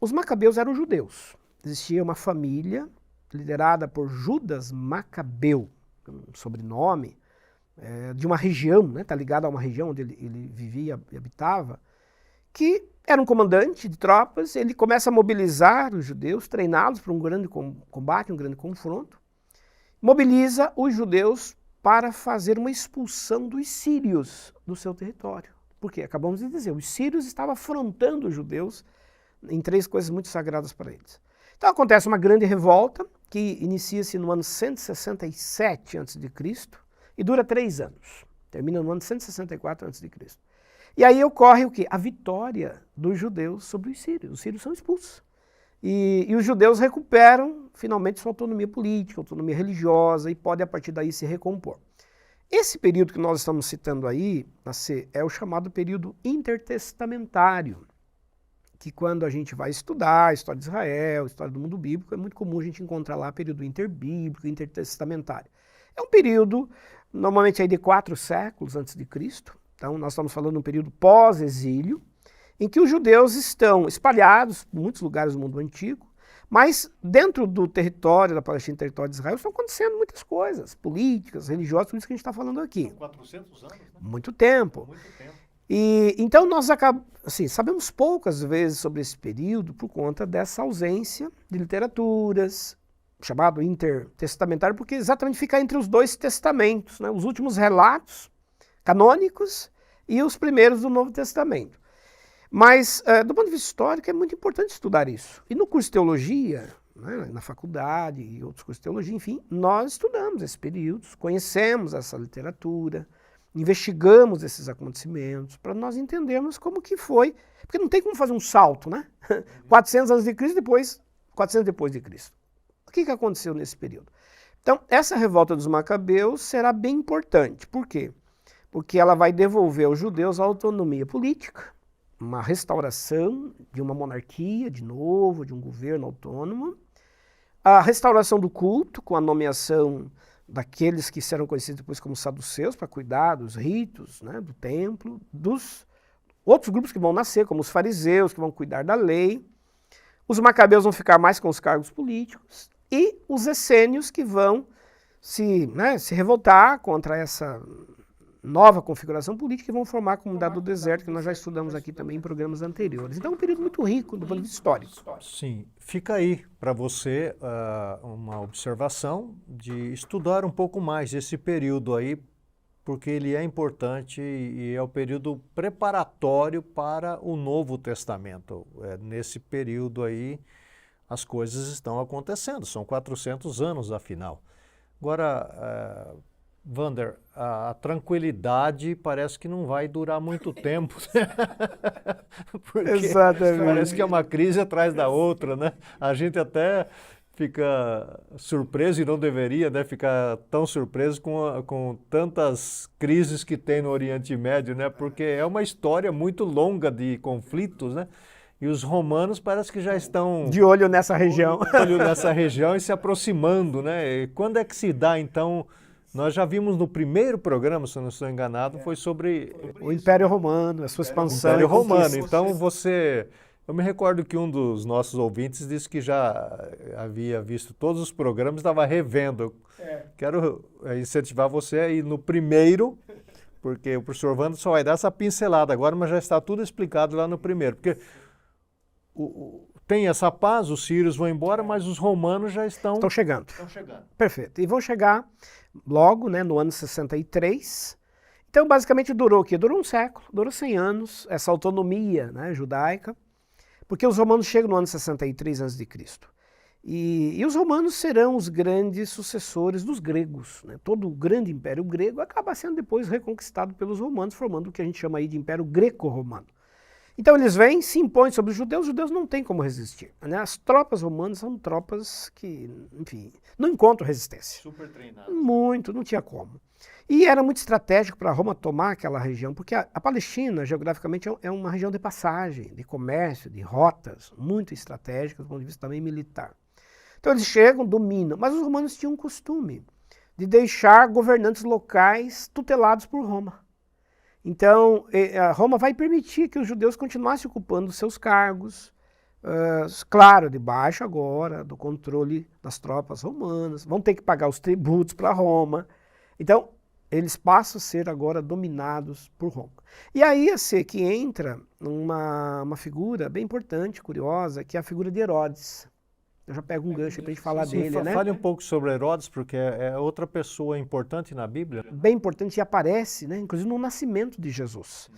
Os Macabeus eram judeus. Existia uma família liderada por Judas Macabeu, um sobrenome, de uma região, né, tá ligado a uma região onde ele vivia e habitava, que era um comandante de tropas. Ele começa a mobilizar os judeus, treiná-los para um grande combate, um grande confronto. Mobiliza os judeus para fazer uma expulsão dos sírios do seu território. Porque, acabamos de dizer, os sírios estavam afrontando os judeus em 3 coisas muito sagradas para eles. Então acontece uma grande revolta, que inicia-se no ano 167 a.C. e dura 3 anos. Termina no ano 164 a.C. E aí ocorre o quê? A vitória dos judeus sobre os sírios. Os sírios são expulsos. E os judeus recuperam, finalmente, sua autonomia política, autonomia religiosa, e podem, a partir daí, se recompor. Esse período que nós estamos citando aí, é o chamado período intertestamentário, que quando a gente vai estudar a história de Israel, a história do mundo bíblico, é muito comum a gente encontrar lá período interbíblico, intertestamentário. É um período, normalmente, aí de 4 séculos antes de Cristo. Então, nós estamos falando de um período pós-exílio, em que os judeus estão espalhados por muitos lugares do mundo antigo, mas dentro do território da Palestina, território de Israel, estão acontecendo muitas coisas, políticas, religiosas, por isso que a gente está falando aqui. São 400 anos, né? Muito tempo. Muito tempo. E então nós sabemos poucas vezes sobre esse período por conta dessa ausência de literaturas, chamado intertestamentário, porque exatamente fica entre os 2 testamentos, né? Os últimos relatos canônicos e os primeiros do Novo Testamento. Mas, do ponto de vista histórico, é muito importante estudar isso. E no curso de teologia, né, na faculdade e outros cursos de teologia, enfim, nós estudamos esses períodos, conhecemos essa literatura, investigamos esses acontecimentos, para nós entendermos como que foi, porque não tem como fazer um salto, né? 400 antes de Cristo, depois 400 depois de Cristo. que aconteceu nesse período? Então, essa revolta dos Macabeus será bem importante. Por quê? Porque ela vai devolver aos judeus a autonomia política, uma restauração de uma monarquia, de novo, de um governo autônomo, a restauração do culto, com a nomeação daqueles que serão conhecidos depois como saduceus, para cuidar dos ritos, né, do templo, dos outros grupos que vão nascer, como os fariseus, que vão cuidar da lei. Os macabeus vão ficar mais com os cargos políticos, e os essênios que vão se revoltar contra essa nova configuração política e vão formar a comunidade do deserto, que nós já estudamos aqui também em programas anteriores. Então é um período muito rico do ponto de vista histórico. Sim, fica aí para você uma observação de estudar um pouco mais esse período aí, porque ele é importante e é o período preparatório para o Novo Testamento. Nesse período aí as coisas estão acontecendo, são 400 anos afinal. Agora, Wander, a tranquilidade parece que não vai durar muito tempo, porque Exatamente. parece que é uma crise atrás da outra, né? A gente até fica surpreso, e não deveria, né, ficar tão surpreso com tantas crises que tem no Oriente Médio, né? Porque é uma história muito longa de conflitos, né? E os romanos parece que já estão de olho nessa região. De olho nessa região e se aproximando, né? E quando é que se dá, então? Nós já vimos no primeiro programa, se eu não estou enganado, foi sobre o Império Romano, a sua expansão. O Império Romano. Então eu me recordo que um dos nossos ouvintes disse que já havia visto todos os programas, estava revendo. Quero incentivar você a ir no primeiro, porque o professor Wander só vai dar essa pincelada agora, mas já está tudo explicado lá no primeiro. Porque tem essa paz, os sírios vão embora, mas os romanos já estão chegando. Perfeito. E vão chegar logo, né, no ano 63. Então, basicamente, durou o quê? Durou um século, durou 100 anos, essa autonomia, né, judaica, porque os romanos chegam no ano 63 a.C. E os romanos serão os grandes sucessores dos gregos, né? Todo o grande império grego acaba sendo depois reconquistado pelos romanos, formando o que a gente chama aí de Império Greco-Romano. Então eles vêm, se impõem sobre os judeus não têm como resistir, né? As tropas romanas são tropas que, enfim, não encontram resistência. Super treinadas. Muito, não tinha como. E era muito estratégico para Roma tomar aquela região, porque a Palestina, geograficamente, é uma região de passagem, de comércio, de rotas, muito estratégicas, do ponto de vista também militar. Então eles chegam, dominam, mas os romanos tinham um costume de deixar governantes locais tutelados por Roma. Então, Roma vai permitir que os judeus continuassem ocupando seus cargos, claro, debaixo agora do controle das tropas romanas, vão ter que pagar os tributos para Roma. Então, eles passam a ser agora dominados por Roma. E aí que entra uma figura bem importante, curiosa, que é a figura de Herodes. Eu já pego um gancho para a gente falar dele, né? Fale um pouco sobre Herodes, porque é outra pessoa importante na Bíblia. Bem importante, e aparece, né, inclusive no nascimento de Jesus.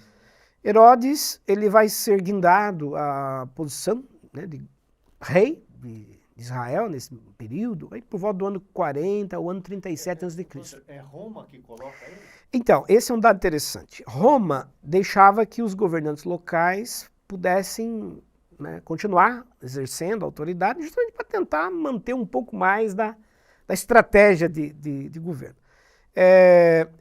Herodes, ele vai ser guindado à posição, né, de rei de Israel nesse período, aí por volta do ano 40 ou ano 37 a.C. É Roma que coloca ele? Então, esse é um dado interessante. Roma deixava que os governantes locais pudessem, né, continuar exercendo a autoridade, justamente para tentar manter um pouco mais da estratégia de governo.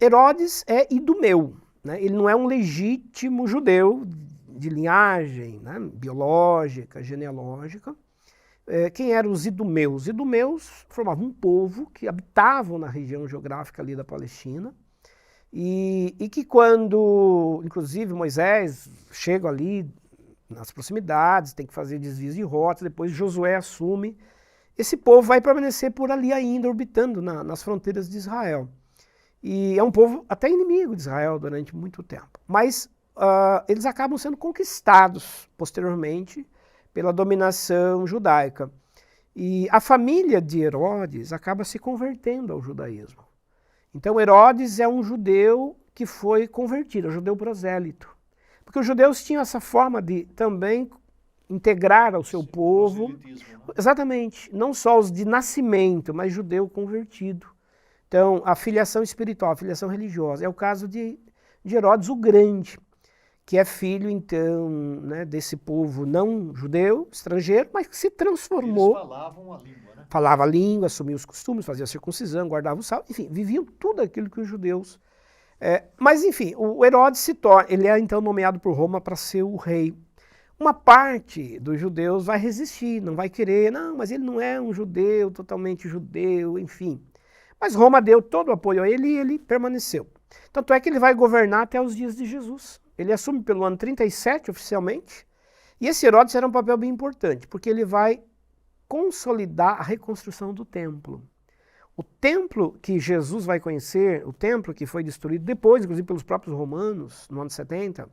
Herodes é idumeu, né? Ele não é um legítimo judeu de linhagem, né, biológica, genealógica. Quem eram os idumeus? Os idumeus formavam um povo que habitavam na região geográfica ali da Palestina e que quando, inclusive, Moisés chega ali nas proximidades, tem que fazer desvios de rotas, depois Josué assume, esse povo vai permanecer por ali ainda, orbitando nas fronteiras de Israel. E é um povo até inimigo de Israel durante muito tempo. Mas eles acabam sendo conquistados posteriormente pela dominação judaica. E a família de Herodes acaba se convertendo ao judaísmo. Então Herodes é um judeu que foi convertido, é um judeu prosélito. Porque os judeus tinham essa forma de também integrar ao seu povo, né? Exatamente, não só os de nascimento, mas judeu convertido. Então, a filiação espiritual, a filiação religiosa. É o caso de Herodes o Grande, que é filho, então, né, desse povo não judeu, estrangeiro, mas que se transformou. Eles falavam a língua, né? Falava a língua, assumia os costumes, fazia a circuncisão, guardava o sábado, enfim, viviam tudo aquilo que os judeus... mas, enfim, o Herodes se torna... Ele é, então, nomeado por Roma para ser o rei. Uma parte dos judeus vai resistir, não vai querer, não, mas ele não é um judeu, totalmente judeu, enfim. Mas Roma deu todo o apoio a ele e ele permaneceu. Tanto é que ele vai governar até os dias de Jesus. Ele assume pelo ano 37, oficialmente, e esse Herodes era um papel bem importante, porque ele vai consolidar a reconstrução do templo. O templo que Jesus vai conhecer, o templo que foi destruído depois, inclusive pelos próprios romanos, no ano 70,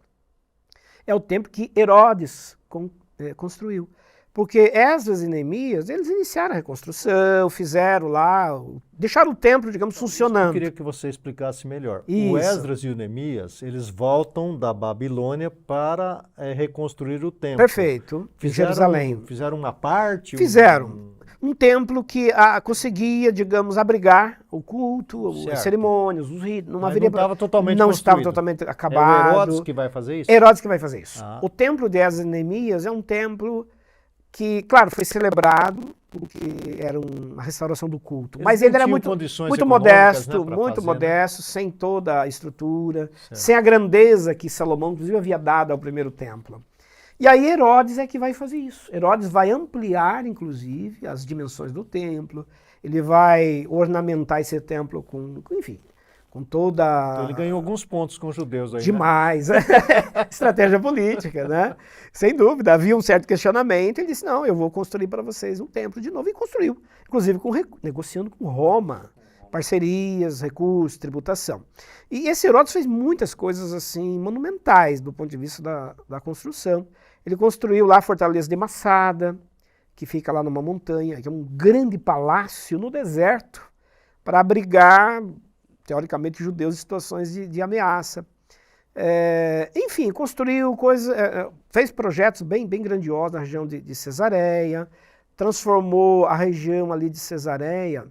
é o templo que Herodes construiu. Porque Esdras e Neemias, eles iniciaram a reconstrução, fizeram lá, deixaram o templo, digamos, funcionando. Eu queria que você explicasse melhor. Isso. O Esdras e o Neemias, eles voltam da Babilônia para reconstruir o templo. Perfeito, em Jerusalém. Fizeram uma parte? Fizeram. Um templo que conseguia, digamos, abrigar o culto, as cerimônias, os ritos. Não estava totalmente Não construído. estava totalmente acabado. É o Herodes que vai fazer isso? Herodes que vai fazer isso. Ah. O templo de Esdras e Neemias é um templo que, claro, foi celebrado, porque era uma restauração do culto. Mas ele era muito modesto, muito modesto, sem toda a estrutura, sem a grandeza que Salomão, inclusive, havia dado ao primeiro templo. E aí Herodes é que vai fazer isso. Herodes vai ampliar, inclusive, as dimensões do templo, ele vai ornamentar esse templo com enfim, com toda... Então ele ganhou alguns pontos com os judeus aí, demais. Né? Estratégia política, né? Sem dúvida. Havia um certo questionamento. Ele disse, não, eu vou construir para vocês um templo de novo. E construiu. Inclusive negociando com Roma. Parcerias, recursos, tributação. E esse Herodes fez muitas coisas assim monumentais do ponto de vista da construção. Ele construiu lá a fortaleza de Massada, que fica lá numa montanha, que é um grande palácio no deserto para abrigar... teoricamente, judeus em situações de ameaça. Enfim, construiu coisas, fez projetos bem grandiosos na região de Cesareia, transformou a região ali de Cesareia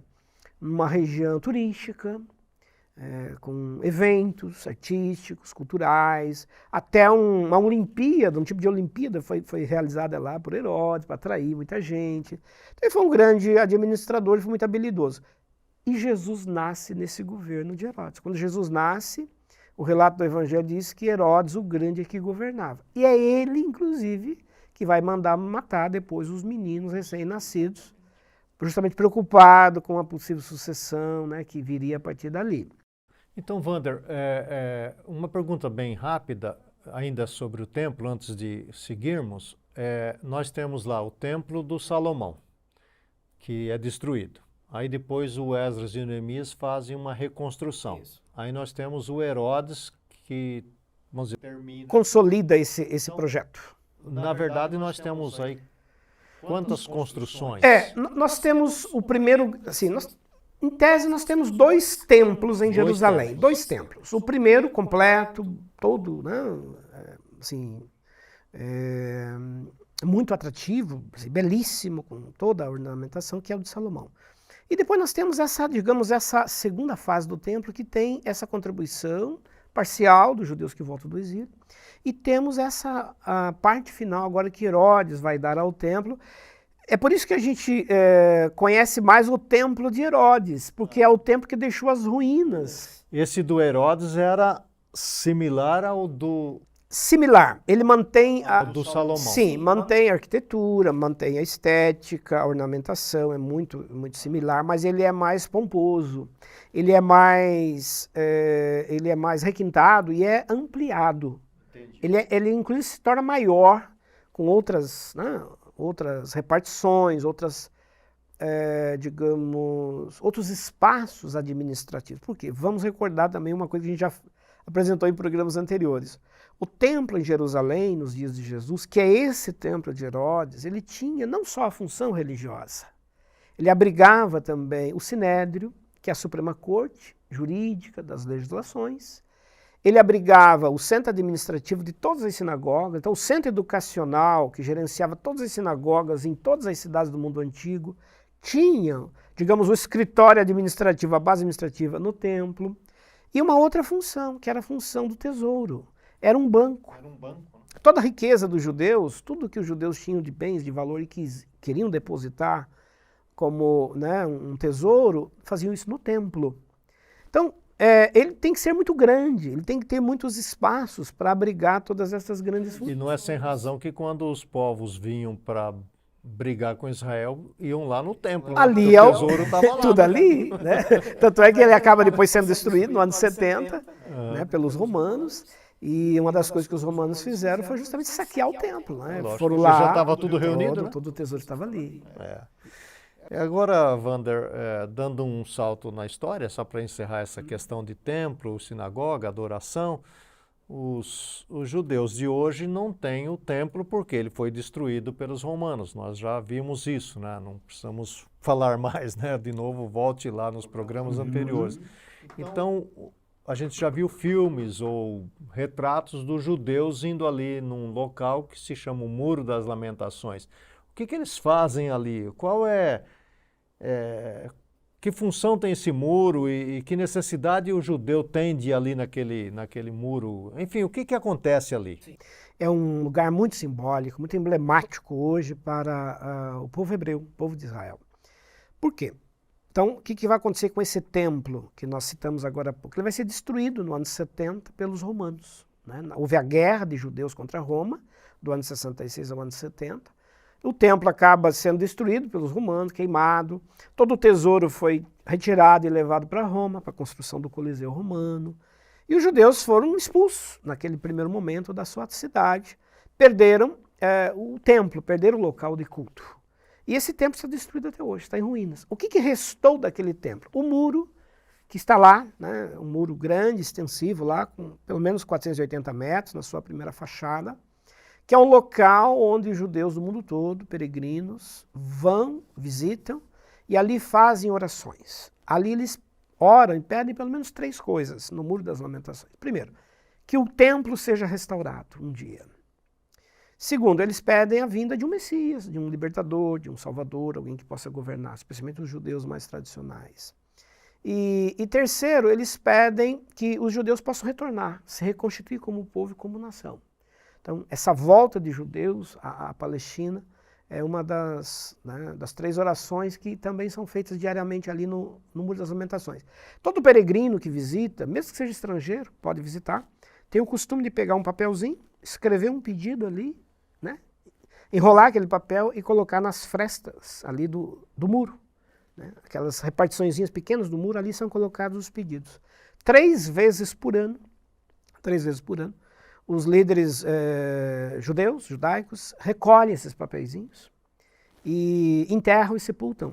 numa região turística, com eventos artísticos, culturais, até uma Olimpíada, um tipo de Olimpíada foi realizada lá por Herodes, para atrair muita gente. Então, ele foi um grande administrador, foi muito habilidoso. E Jesus nasce nesse governo de Herodes. Quando Jesus nasce, o relato do Evangelho diz que Herodes, o grande, é que governava. E é ele, inclusive, que vai mandar matar depois os meninos recém-nascidos, justamente preocupado com a possível sucessão, né, que viria a partir dali. Então, Wander, uma pergunta bem rápida, ainda sobre o templo, antes de seguirmos. Nós temos lá o templo do Salomão, que é destruído. Aí depois o Esdras e o Neemias fazem uma reconstrução. Isso. Aí nós temos o Herodes que, vamos dizer, termina... consolida esse projeto. Na verdade, nós temos aí quantas construções? Nós temos o primeiro, assim, em tese nós temos 2 templos em Jerusalém. 2 templos. O primeiro completo, todo, né, assim, muito atrativo, assim, belíssimo, com toda a ornamentação, que é o de Salomão. E depois nós temos essa, digamos, essa segunda fase do templo que tem essa contribuição parcial dos judeus que voltam do exílio. E temos essa a parte final agora que Herodes vai dar ao templo. É por isso que a gente conhece mais o templo de Herodes, porque é o templo que deixou as ruínas. Esse do Herodes era similar ao do... Similar. Ele mantém a... do Salomão. Sim, mantém a arquitetura, mantém a estética, a ornamentação, é muito similar, mas ele é mais pomposo, ele é mais requintado e é ampliado. Ele inclusive se torna maior, com outras repartições, digamos, outros espaços administrativos. Por quê? Vamos recordar também uma coisa que a gente já apresentou em programas anteriores. O templo em Jerusalém, nos dias de Jesus, que é esse templo de Herodes, ele tinha não só a função religiosa, ele abrigava também o Sinédrio, que é a Suprema Corte jurídica das legislações, ele abrigava o centro administrativo de todas as sinagogas, então o centro educacional, que gerenciava todas as sinagogas em todas as cidades do mundo antigo, tinha, digamos, o escritório administrativo, a base administrativa no templo, e uma outra função, que era a função do tesouro. era um banco. Era um banco, né? Toda a riqueza dos judeus, tudo que os judeus tinham de bens, de valor e queriam depositar como, né, um tesouro, faziam isso no templo. Então, ele tem que ser muito grande, ele tem que ter muitos espaços para abrigar todas essas grandes funções. E não é sem razão que quando os povos vinham para brigar com Israel, iam lá no templo. Ali né? é O tesouro estava lá. tudo ali, né? Tanto é que ele acaba depois sendo destruído no ano 70, né, pelos romanos. E uma das coisas que os romanos fizeram foi justamente saquear o templo. Né? Lógico, Foram porque lá, já estava tudo reunido, né? todo o tesouro estava ali. Agora, Wander, dando um salto na história, só para encerrar essa questão de templo, sinagoga, adoração, os judeus de hoje não têm o templo porque ele foi destruído pelos romanos. Nós já vimos isso, né? Não precisamos falar mais, né? De novo, volte lá nos programas anteriores. Então, a gente já viu filmes ou retratos dos judeus indo ali num local que se chama o Muro das Lamentações. O que eles fazem ali? Que função tem esse muro e que necessidade o judeu tem de ir ali naquele muro? Enfim, o que acontece ali? É um lugar muito simbólico, muito emblemático hoje para o povo hebreu, o povo de Israel. Por quê? Então, o que vai acontecer com esse templo que nós citamos agora há pouco? Ele vai ser destruído no ano 70 pelos romanos. Né? Houve a guerra de judeus contra Roma, do ano 66 ao ano 70. O templo acaba sendo destruído pelos romanos, queimado. Todo o tesouro foi retirado e levado para Roma, para a construção do Coliseu Romano. E os judeus foram expulsos, naquele primeiro momento, da sua cidade. Perderam o templo, perderam o local de culto. E esse templo está destruído até hoje, está em ruínas. O que restou daquele templo? O muro que está lá, né, um muro grande, extensivo lá, com pelo menos 480 metros na sua primeira fachada, que é um local onde os judeus do mundo todo, peregrinos, vão, visitam e ali fazem orações. Ali eles oram e pedem pelo menos 3 coisas no Muro das Lamentações. Primeiro, que o templo seja restaurado um dia. Segundo, eles pedem a vinda de um Messias, de um libertador, de um salvador, alguém que possa governar, especialmente os judeus mais tradicionais. E terceiro, eles pedem que os judeus possam retornar, se reconstituir como povo e como nação. Então, essa volta de judeus à Palestina é uma das 3 orações que também são feitas diariamente ali no Muro das Lamentações. Todo peregrino que visita, mesmo que seja estrangeiro, pode visitar, tem o costume de pegar um papelzinho, escrever um pedido ali, né? Enrolar aquele papel e colocar nas frestas ali do muro. Né? Aquelas repartiçõezinhas pequenas do muro, ali são colocados os pedidos. 3 vezes por ano, os líderes judaicos, recolhem esses papeizinhos e enterram e sepultam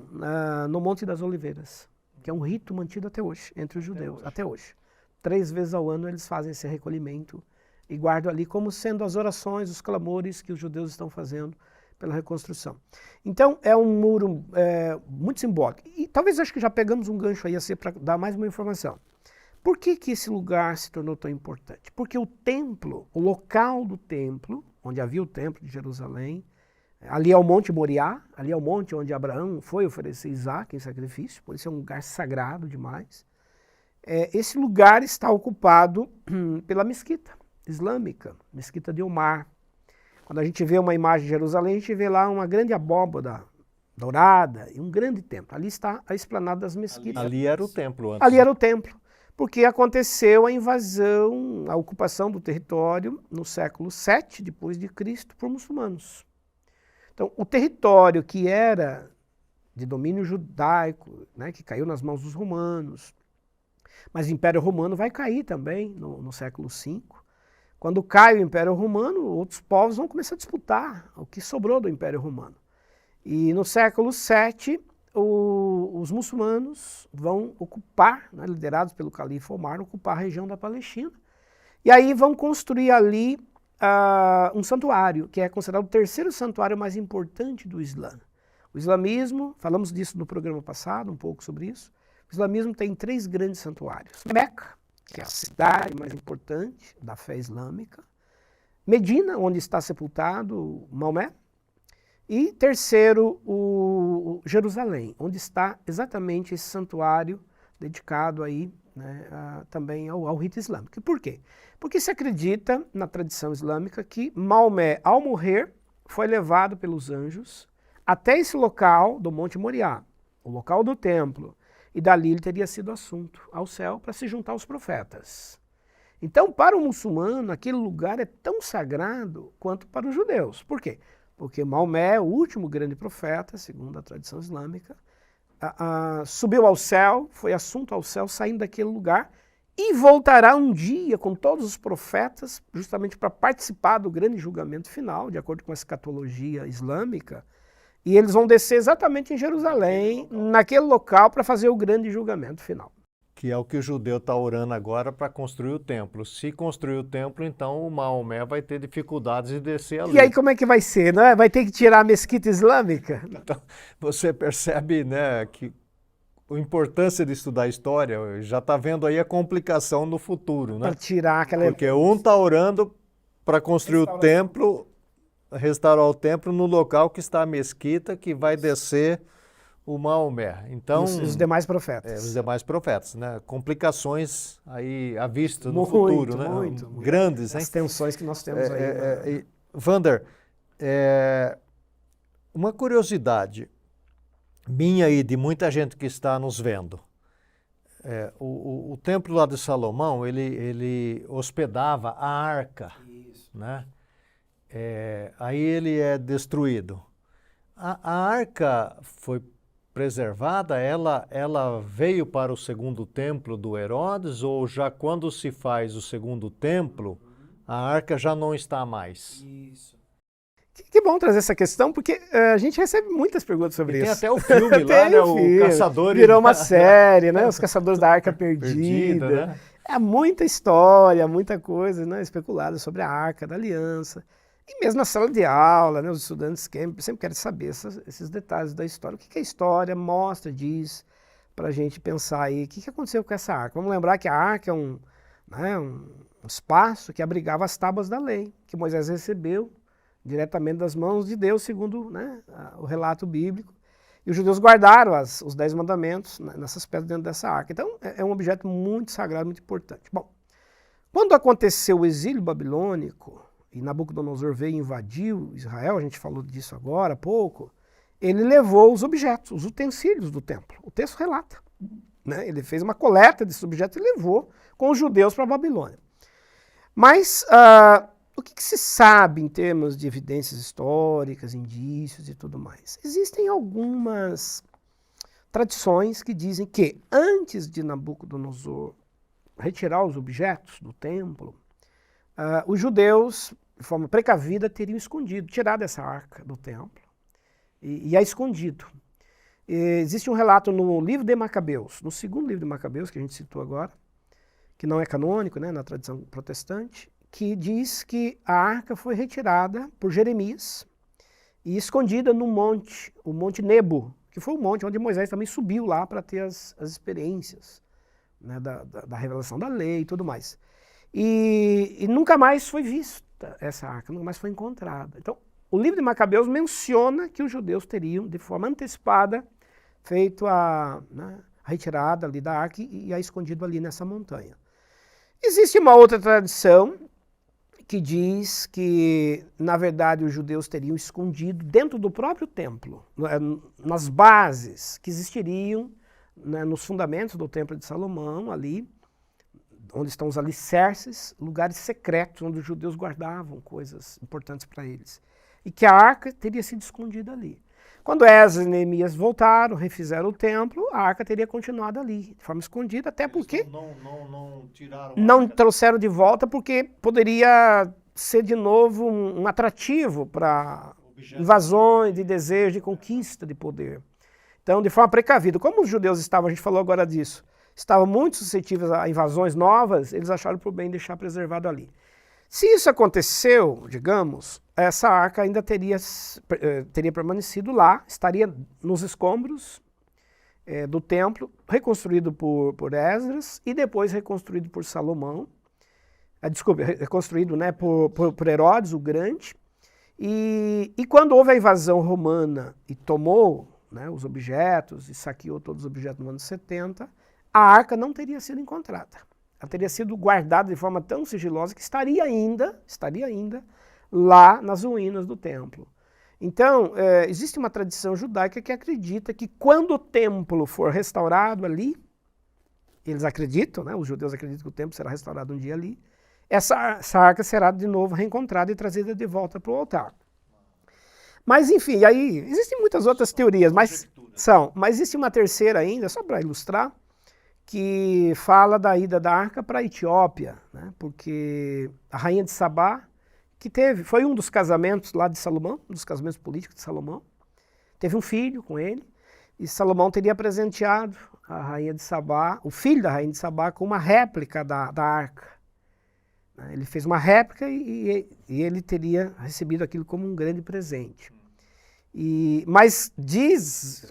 no Monte das Oliveiras, que é um rito mantido até hoje, entre os judeus, até hoje. 3 vezes ao ano eles fazem esse recolhimento e guardam ali como sendo as orações, os clamores que os judeus estão fazendo pela reconstrução. Então, é um muro muito simbólico. E talvez acho que já pegamos um gancho aí para dar mais uma informação. Por que esse lugar se tornou tão importante? Porque o templo, o local do templo, onde havia o templo de Jerusalém, ali é o Monte Moriá, ali é o monte onde Abraão foi oferecer Isaac em sacrifício, por isso é um lugar sagrado demais. Esse lugar está ocupado pela mesquita islâmica, mesquita de Omar. Quando a gente vê uma imagem de Jerusalém, a gente vê lá uma grande abóbada dourada e um grande templo. Ali está a esplanada das mesquitas. Ali era o templo antes. Ali era o templo, porque aconteceu a invasão, a ocupação do território no século VII depois de Cristo por muçulmanos. Então, o território que era de domínio judaico, né, que caiu nas mãos dos romanos, mas o Império Romano vai cair também no século V. Quando cai o Império Romano, outros povos vão começar a disputar o que sobrou do Império Romano. E no século VII, os muçulmanos vão ocupar, né, liderados pelo califa Omar, ocupar a região da Palestina. E aí vão construir ali um santuário, que é considerado o 3º santuário mais importante do Islã. O islamismo, falamos disso no programa passado, um pouco sobre isso, o islamismo tem 3 grandes santuários. Meca, que é a cidade mais importante da fé islâmica. Medina, onde está sepultado Maomé. E terceiro, Jerusalém, onde está exatamente esse santuário dedicado aí né, também ao rito islâmico. E por quê? Porque se acredita na tradição islâmica que Maomé, ao morrer, foi levado pelos anjos até esse local do Monte Moriá, o local do templo, e dali ele teria sido assunto ao céu para se juntar aos profetas. Então, para o muçulmano, aquele lugar é tão sagrado quanto para os judeus. Por quê? Porque Maomé, o último grande profeta, segundo a tradição islâmica, subiu ao céu, foi assunto ao céu, saindo daquele lugar, e voltará um dia com todos os profetas, justamente para participar do grande julgamento final, de acordo com a escatologia islâmica, e eles vão descer exatamente em Jerusalém, naquele local, para fazer o grande julgamento final. Que é o que o judeu está orando agora para construir o templo. Se construir o templo, então o Maomé vai ter dificuldades de descer ali. E aí como é que vai ser, né? Vai ter que tirar a mesquita islâmica? Então, você percebe, né, que a importância de estudar história, já está vendo aí a complicação no futuro, né? Para tirar aquela... Porque um está orando para construir o templo, restaurar o templo no local que está a mesquita, que vai descer o Maomé. Então, os demais profetas. Os demais profetas, né? Complicações aí à vista no futuro, né? Muito. Grandes, hein? As tensões que nós temos aí. Vander, uma curiosidade minha e de muita gente que está nos vendo. O templo lá de Salomão, ele hospedava a arca, né? Aí ele é destruído. A arca foi preservada, ela veio para o segundo templo do Herodes, ou já quando se faz o segundo templo, a arca já não está mais? Isso. Que bom trazer essa questão, porque a gente recebe muitas perguntas sobre isso. Tem até o filme lá, né? O Caçadores... Virou uma série, né? Os Caçadores da Arca Perdida. Né? É muita história, muita coisa, né? Especulada sobre a Arca da Aliança. E mesmo na sala de aula, né, os estudantes sempre querem saber esses detalhes da história. O que a história mostra, diz, para a gente pensar aí, o que aconteceu com essa arca? Vamos lembrar que a arca é um espaço que abrigava as tábuas da lei, que Moisés recebeu diretamente das mãos de Deus, segundo, né, o relato bíblico. E os judeus guardaram os 10 mandamentos nessas pedras dentro dessa arca. Então, é um objeto muito sagrado, muito importante. Bom, quando aconteceu o exílio babilônico, e Nabucodonosor veio e invadiu Israel, a gente falou disso agora há pouco, ele levou os objetos, os utensílios do templo. O texto relata, né? Ele fez uma coleta desses objetos e levou com os judeus para a Babilônia. Mas o que se sabe em termos de evidências históricas, indícios e tudo mais? Existem algumas tradições que dizem que antes de Nabucodonosor retirar os objetos do templo, os judeus, de forma precavida, teriam tirado essa arca do templo e a escondido. Existe um relato no livro de Macabeus, no segundo livro de Macabeus, que a gente citou agora, que não é canônico, né, na tradição protestante, que diz que a arca foi retirada por Jeremias e escondida no monte, o Monte Nebo, que foi o monte onde Moisés também subiu lá para ter as experiências, né, da revelação da lei e tudo mais. E nunca mais foi vista essa arca, nunca mais foi encontrada. Então, o livro de Macabeus menciona que os judeus teriam, de forma antecipada, feito a retirada ali da arca e a escondido ali nessa montanha. Existe uma outra tradição que diz que, na verdade, os judeus teriam escondido dentro do próprio templo, nas bases que existiriam, né, nos fundamentos do Templo de Salomão, ali, onde estão os alicerces, lugares secretos, onde os judeus guardavam coisas importantes para eles. E que a arca teria sido escondida ali. Quando Esdras e Neemias voltaram, refizeram o templo, a arca teria continuado ali, de forma escondida, até porque não trouxeram de volta, porque poderia ser de novo um atrativo para invasões, de desejo, de conquista de poder. Então, de forma precavida, como os judeus estavam, a gente falou agora disso, estavam muito suscetíveis a invasões novas, eles acharam por bem deixar preservado ali. Se isso aconteceu, digamos, essa arca ainda teria permanecido lá, estaria nos escombros do templo, reconstruído por Esdras e depois reconstruído por Salomão, reconstruído, né, por Herodes o Grande. E quando houve a invasão romana e tomou, né, os objetos e saqueou todos os objetos no ano 70, a arca não teria sido encontrada. Ela teria sido guardada de forma tão sigilosa que estaria ainda lá nas ruínas do templo. Então, existe uma tradição judaica que acredita que quando o templo for restaurado ali, eles acreditam, né, os judeus acreditam que o templo será restaurado um dia ali, essa arca será de novo reencontrada e trazida de volta para o altar. Mas, enfim, aí existem muitas outras teorias, mas existe uma terceira ainda, só para ilustrar, que fala da ida da arca para a Etiópia, né? Porque a rainha de Sabá, foi um dos casamentos lá de Salomão, um dos casamentos políticos de Salomão, teve um filho com ele, e Salomão teria presenteado a rainha de Sabá, o filho da rainha de Sabá, com uma réplica da arca. Ele fez uma réplica e ele teria recebido aquilo como um grande presente. Mas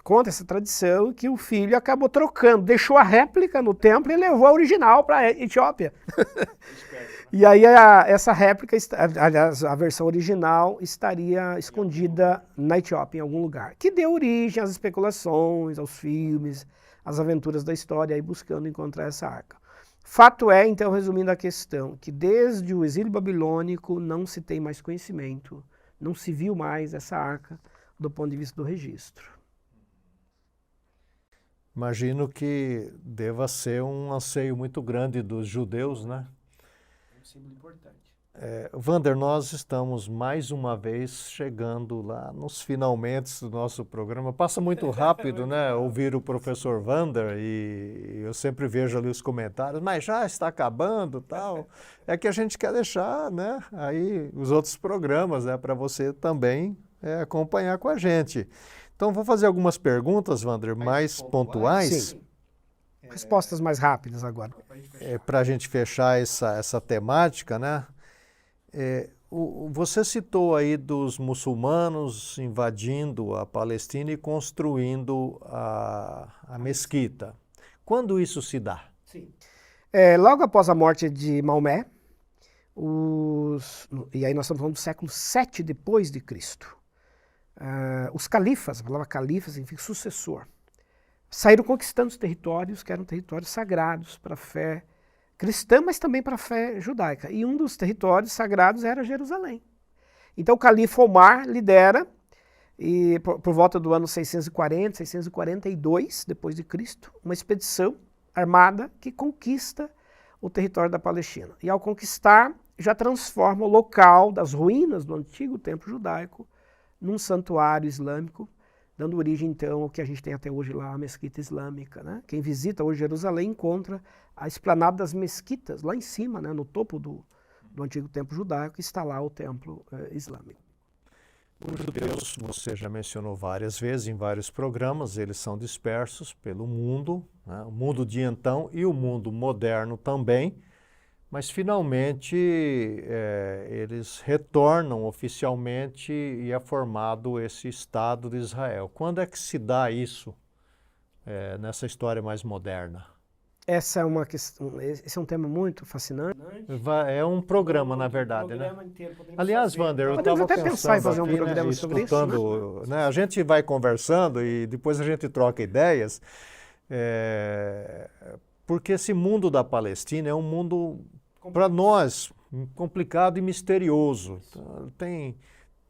conta essa tradição que o filho acabou trocando, deixou a réplica no templo e levou a original para a Etiópia. E aí essa réplica, aliás, a versão original estaria escondida na Etiópia, em algum lugar, que deu origem às especulações, aos filmes, às aventuras da história, aí buscando encontrar essa arca. Fato é, então, resumindo a questão, que desde o exílio babilônico não se tem mais conhecimento, não se viu mais essa arca do ponto de vista do registro. Imagino que deva ser um anseio muito grande dos judeus, né? É um símbolo importante. Wander, nós estamos mais uma vez chegando lá nos finalmente do nosso programa. Passa muito rápido, né? Ouvir o professor Wander e eu sempre vejo ali os comentários, mas já está acabando, tal. É que a gente quer deixar, né? Aí os outros programas, né? Para você também acompanhar com a gente. Então vou fazer algumas perguntas, Wander, mais pontuais. Sim. Respostas mais rápidas agora. Para a gente fechar essa temática, né? Você citou aí dos muçulmanos invadindo a Palestina e construindo a mesquita. Quando isso se dá? Sim. Logo após a morte de Maomé, e aí nós estamos falando do século VII depois de Cristo, os califas, a palavra califa significa sucessor, saíram conquistando os territórios que eram territórios sagrados para a fé cristã, mas também para a fé judaica. E um dos territórios sagrados era Jerusalém. Então o califa Omar lidera, e por volta do ano 640, 642 depois de Cristo, uma expedição armada que conquista o território da Palestina. E ao conquistar, já transforma o local das ruínas do antigo templo judaico num santuário islâmico, dando origem, então, ao que a gente tem até hoje lá, a mesquita islâmica, né? Quem visita hoje Jerusalém encontra a esplanada das mesquitas, lá em cima, né, no topo do antigo templo judaico, está lá o templo islâmico. Os judeus, você já mencionou várias vezes em vários programas, eles são dispersos pelo mundo, né, o mundo de então e o mundo moderno também, mas finalmente eles retornam oficialmente e é formado esse Estado de Israel. Quando é que se dá isso nessa história mais moderna? Esse é um tema muito fascinante. É um programa, na verdade, né? Aliás, Wander, eu estava pensar em fazer um aqui, programa né, sobre escutando, né? A gente vai conversando e depois a gente troca ideias, porque esse mundo da Palestina é um mundo, para nós, complicado e misterioso. Tem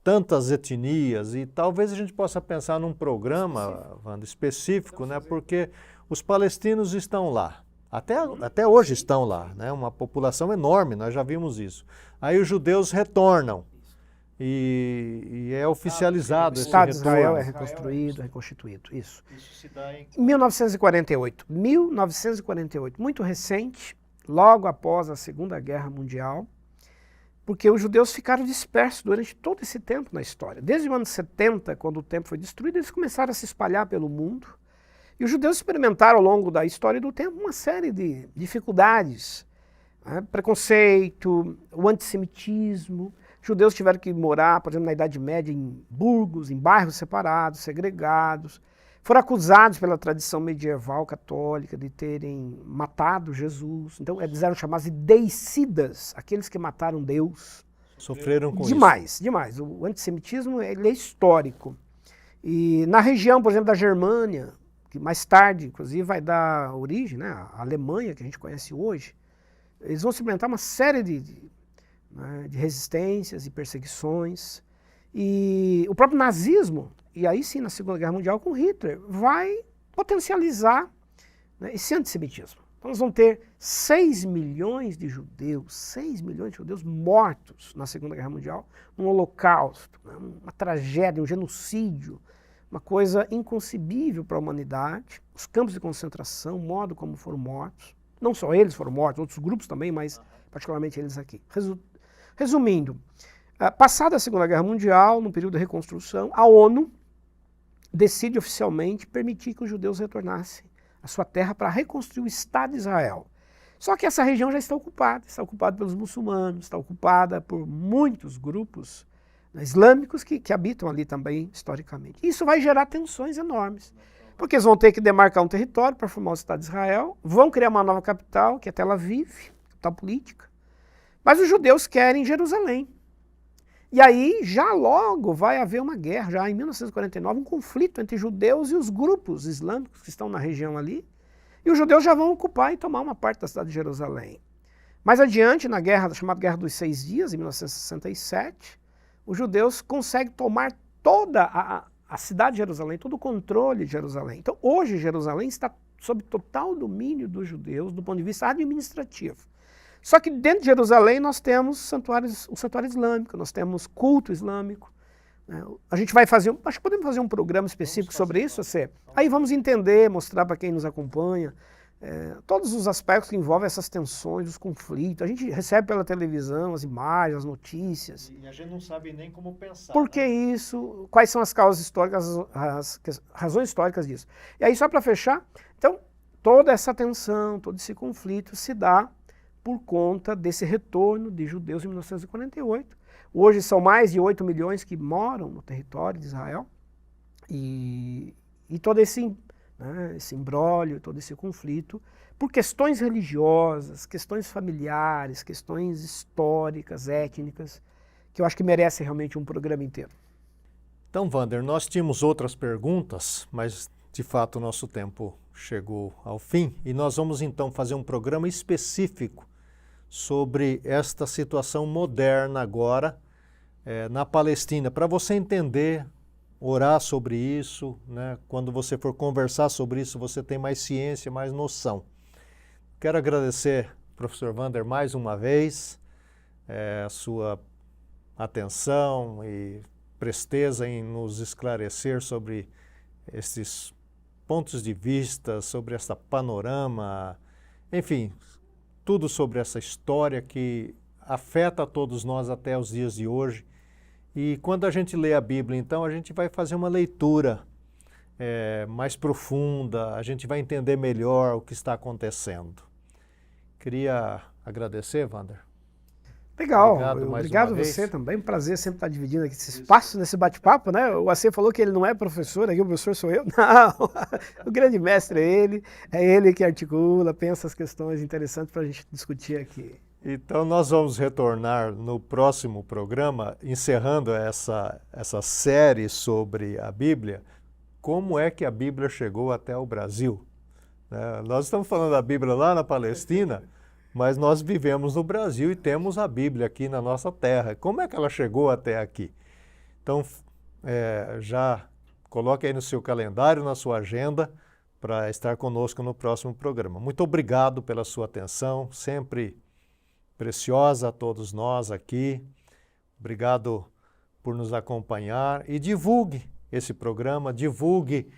tantas etnias e talvez a gente possa pensar num programa, Wander, específico, né? Porque os palestinos estão lá, até hoje estão lá, né? Uma população enorme, nós já vimos isso. Aí os judeus retornam e é oficializado esse retorno. O Estado de Israel é reconstruído, reconstituído, isso. Isso se dá em 1948, muito recente, logo após a Segunda Guerra Mundial, porque os judeus ficaram dispersos durante todo esse tempo na história. Desde o ano 70, quando o templo foi destruído, eles começaram a se espalhar pelo mundo. E os judeus experimentaram ao longo da história do tempo uma série de dificuldades, né? Preconceito, o antissemitismo. Os judeus tiveram que morar, por exemplo, na Idade Média, em burgos, em bairros separados, segregados. Foram acusados pela tradição medieval católica de terem matado Jesus. Então, eles eram chamados de deicidas, aqueles que mataram Deus. Sofreram com demais, isso. Demais. O antissemitismo ele é histórico. E na região, por exemplo, da Germânia, que mais tarde, inclusive, vai dar origem, né, à Alemanha, que a gente conhece hoje, eles vão experimentar uma série de resistências e perseguições. E o próprio nazismo, e aí sim na Segunda Guerra Mundial com Hitler, vai potencializar, né, esse antissemitismo. Então nós vamos ter 6 milhões de judeus mortos na Segunda Guerra Mundial, um holocausto, né, uma tragédia, um genocídio, uma coisa inconcebível para a humanidade, os campos de concentração, o modo como foram mortos. Não só eles foram mortos, outros grupos também, mas particularmente eles aqui. Resumindo, passada a Segunda Guerra Mundial, no período da reconstrução, a ONU decide oficialmente permitir que os judeus retornassem à sua terra para reconstruir o Estado de Israel. Só que essa região já está ocupada pelos muçulmanos, está ocupada por muitos grupos, né, islâmicos que habitam ali também historicamente. Isso vai gerar tensões enormes, porque eles vão ter que demarcar um território para formar o Estado de Israel, vão criar uma nova capital, que é Tel Aviv, capital política, mas os judeus querem Jerusalém. E aí já logo vai haver uma guerra, já em 1949, um conflito entre judeus e os grupos islâmicos que estão na região ali, e os judeus já vão ocupar e tomar uma parte da cidade de Jerusalém. Mais adiante, na guerra, chamada Guerra dos 6 Dias, em 1967, os judeus conseguem tomar toda a cidade de Jerusalém, todo o controle de Jerusalém. Então hoje Jerusalém está sob total domínio dos judeus do ponto de vista administrativo. Só que dentro de Jerusalém nós temos o santuário islâmico, nós temos culto islâmico. Né? A gente vai fazer, acho que podemos fazer um programa específico sobre isso, você. Aí vamos entender, mostrar para quem nos acompanha, todos os aspectos que envolvem essas tensões, os conflitos. A gente recebe pela televisão as imagens, as notícias. E a gente não sabe nem como pensar. Por que isso? Quais são as causas históricas, as razões históricas disso? E aí, só para fechar, então, toda essa tensão, todo esse conflito se dá por conta desse retorno de judeus em 1948. Hoje são mais de 8 milhões que moram no território de Israel. E todo esse imbróglio, todo esse conflito, por questões religiosas, questões familiares, questões históricas, étnicas, que eu acho que merece realmente um programa inteiro. Então, Wander, nós tínhamos outras perguntas, mas de fato o nosso tempo chegou ao fim e nós vamos então fazer um programa específico sobre esta situação moderna agora na Palestina, para você entender, orar sobre isso, né? Quando você for conversar sobre isso, você tem mais ciência, mais noção. Quero agradecer, professor Wander, mais uma vez, a sua atenção e presteza em nos esclarecer sobre esses pontos de vista, sobre essa panorama, enfim, tudo sobre essa história que afeta a todos nós até os dias de hoje. E quando a gente lê a Bíblia, então, a gente vai fazer uma leitura mais profunda, a gente vai entender melhor o que está acontecendo. Queria agradecer, Wander. Legal, obrigado você também, um prazer sempre estar dividindo aqui esse espaço nesse bate-papo, né? O AC falou que ele não é professor, aqui o professor sou eu. Não, o grande mestre é ele que articula, pensa as questões interessantes para a gente discutir aqui. Então nós vamos retornar no próximo programa, encerrando essa série sobre a Bíblia, como é que a Bíblia chegou até o Brasil. Nós estamos falando da Bíblia lá na Palestina, mas nós vivemos no Brasil e temos a Bíblia aqui na nossa terra. Como é que ela chegou até aqui? Então, já coloque aí no seu calendário, na sua agenda, para estar conosco no próximo programa. Muito obrigado pela sua atenção, sempre preciosa a todos nós aqui. Obrigado por nos acompanhar e divulgue esse programa, divulgue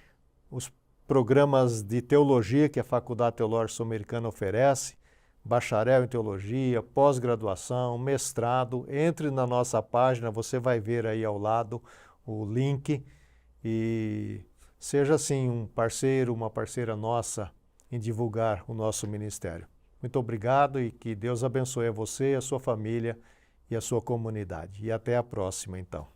os programas de teologia que a Faculdade Teológica Sul-Americana oferece, bacharel em teologia, pós-graduação, mestrado. Entre na nossa página, você vai ver aí ao lado o link e seja assim um parceiro, uma parceira nossa em divulgar o nosso ministério. Muito obrigado e que Deus abençoe a você, a sua família e a sua comunidade. E até a próxima, então.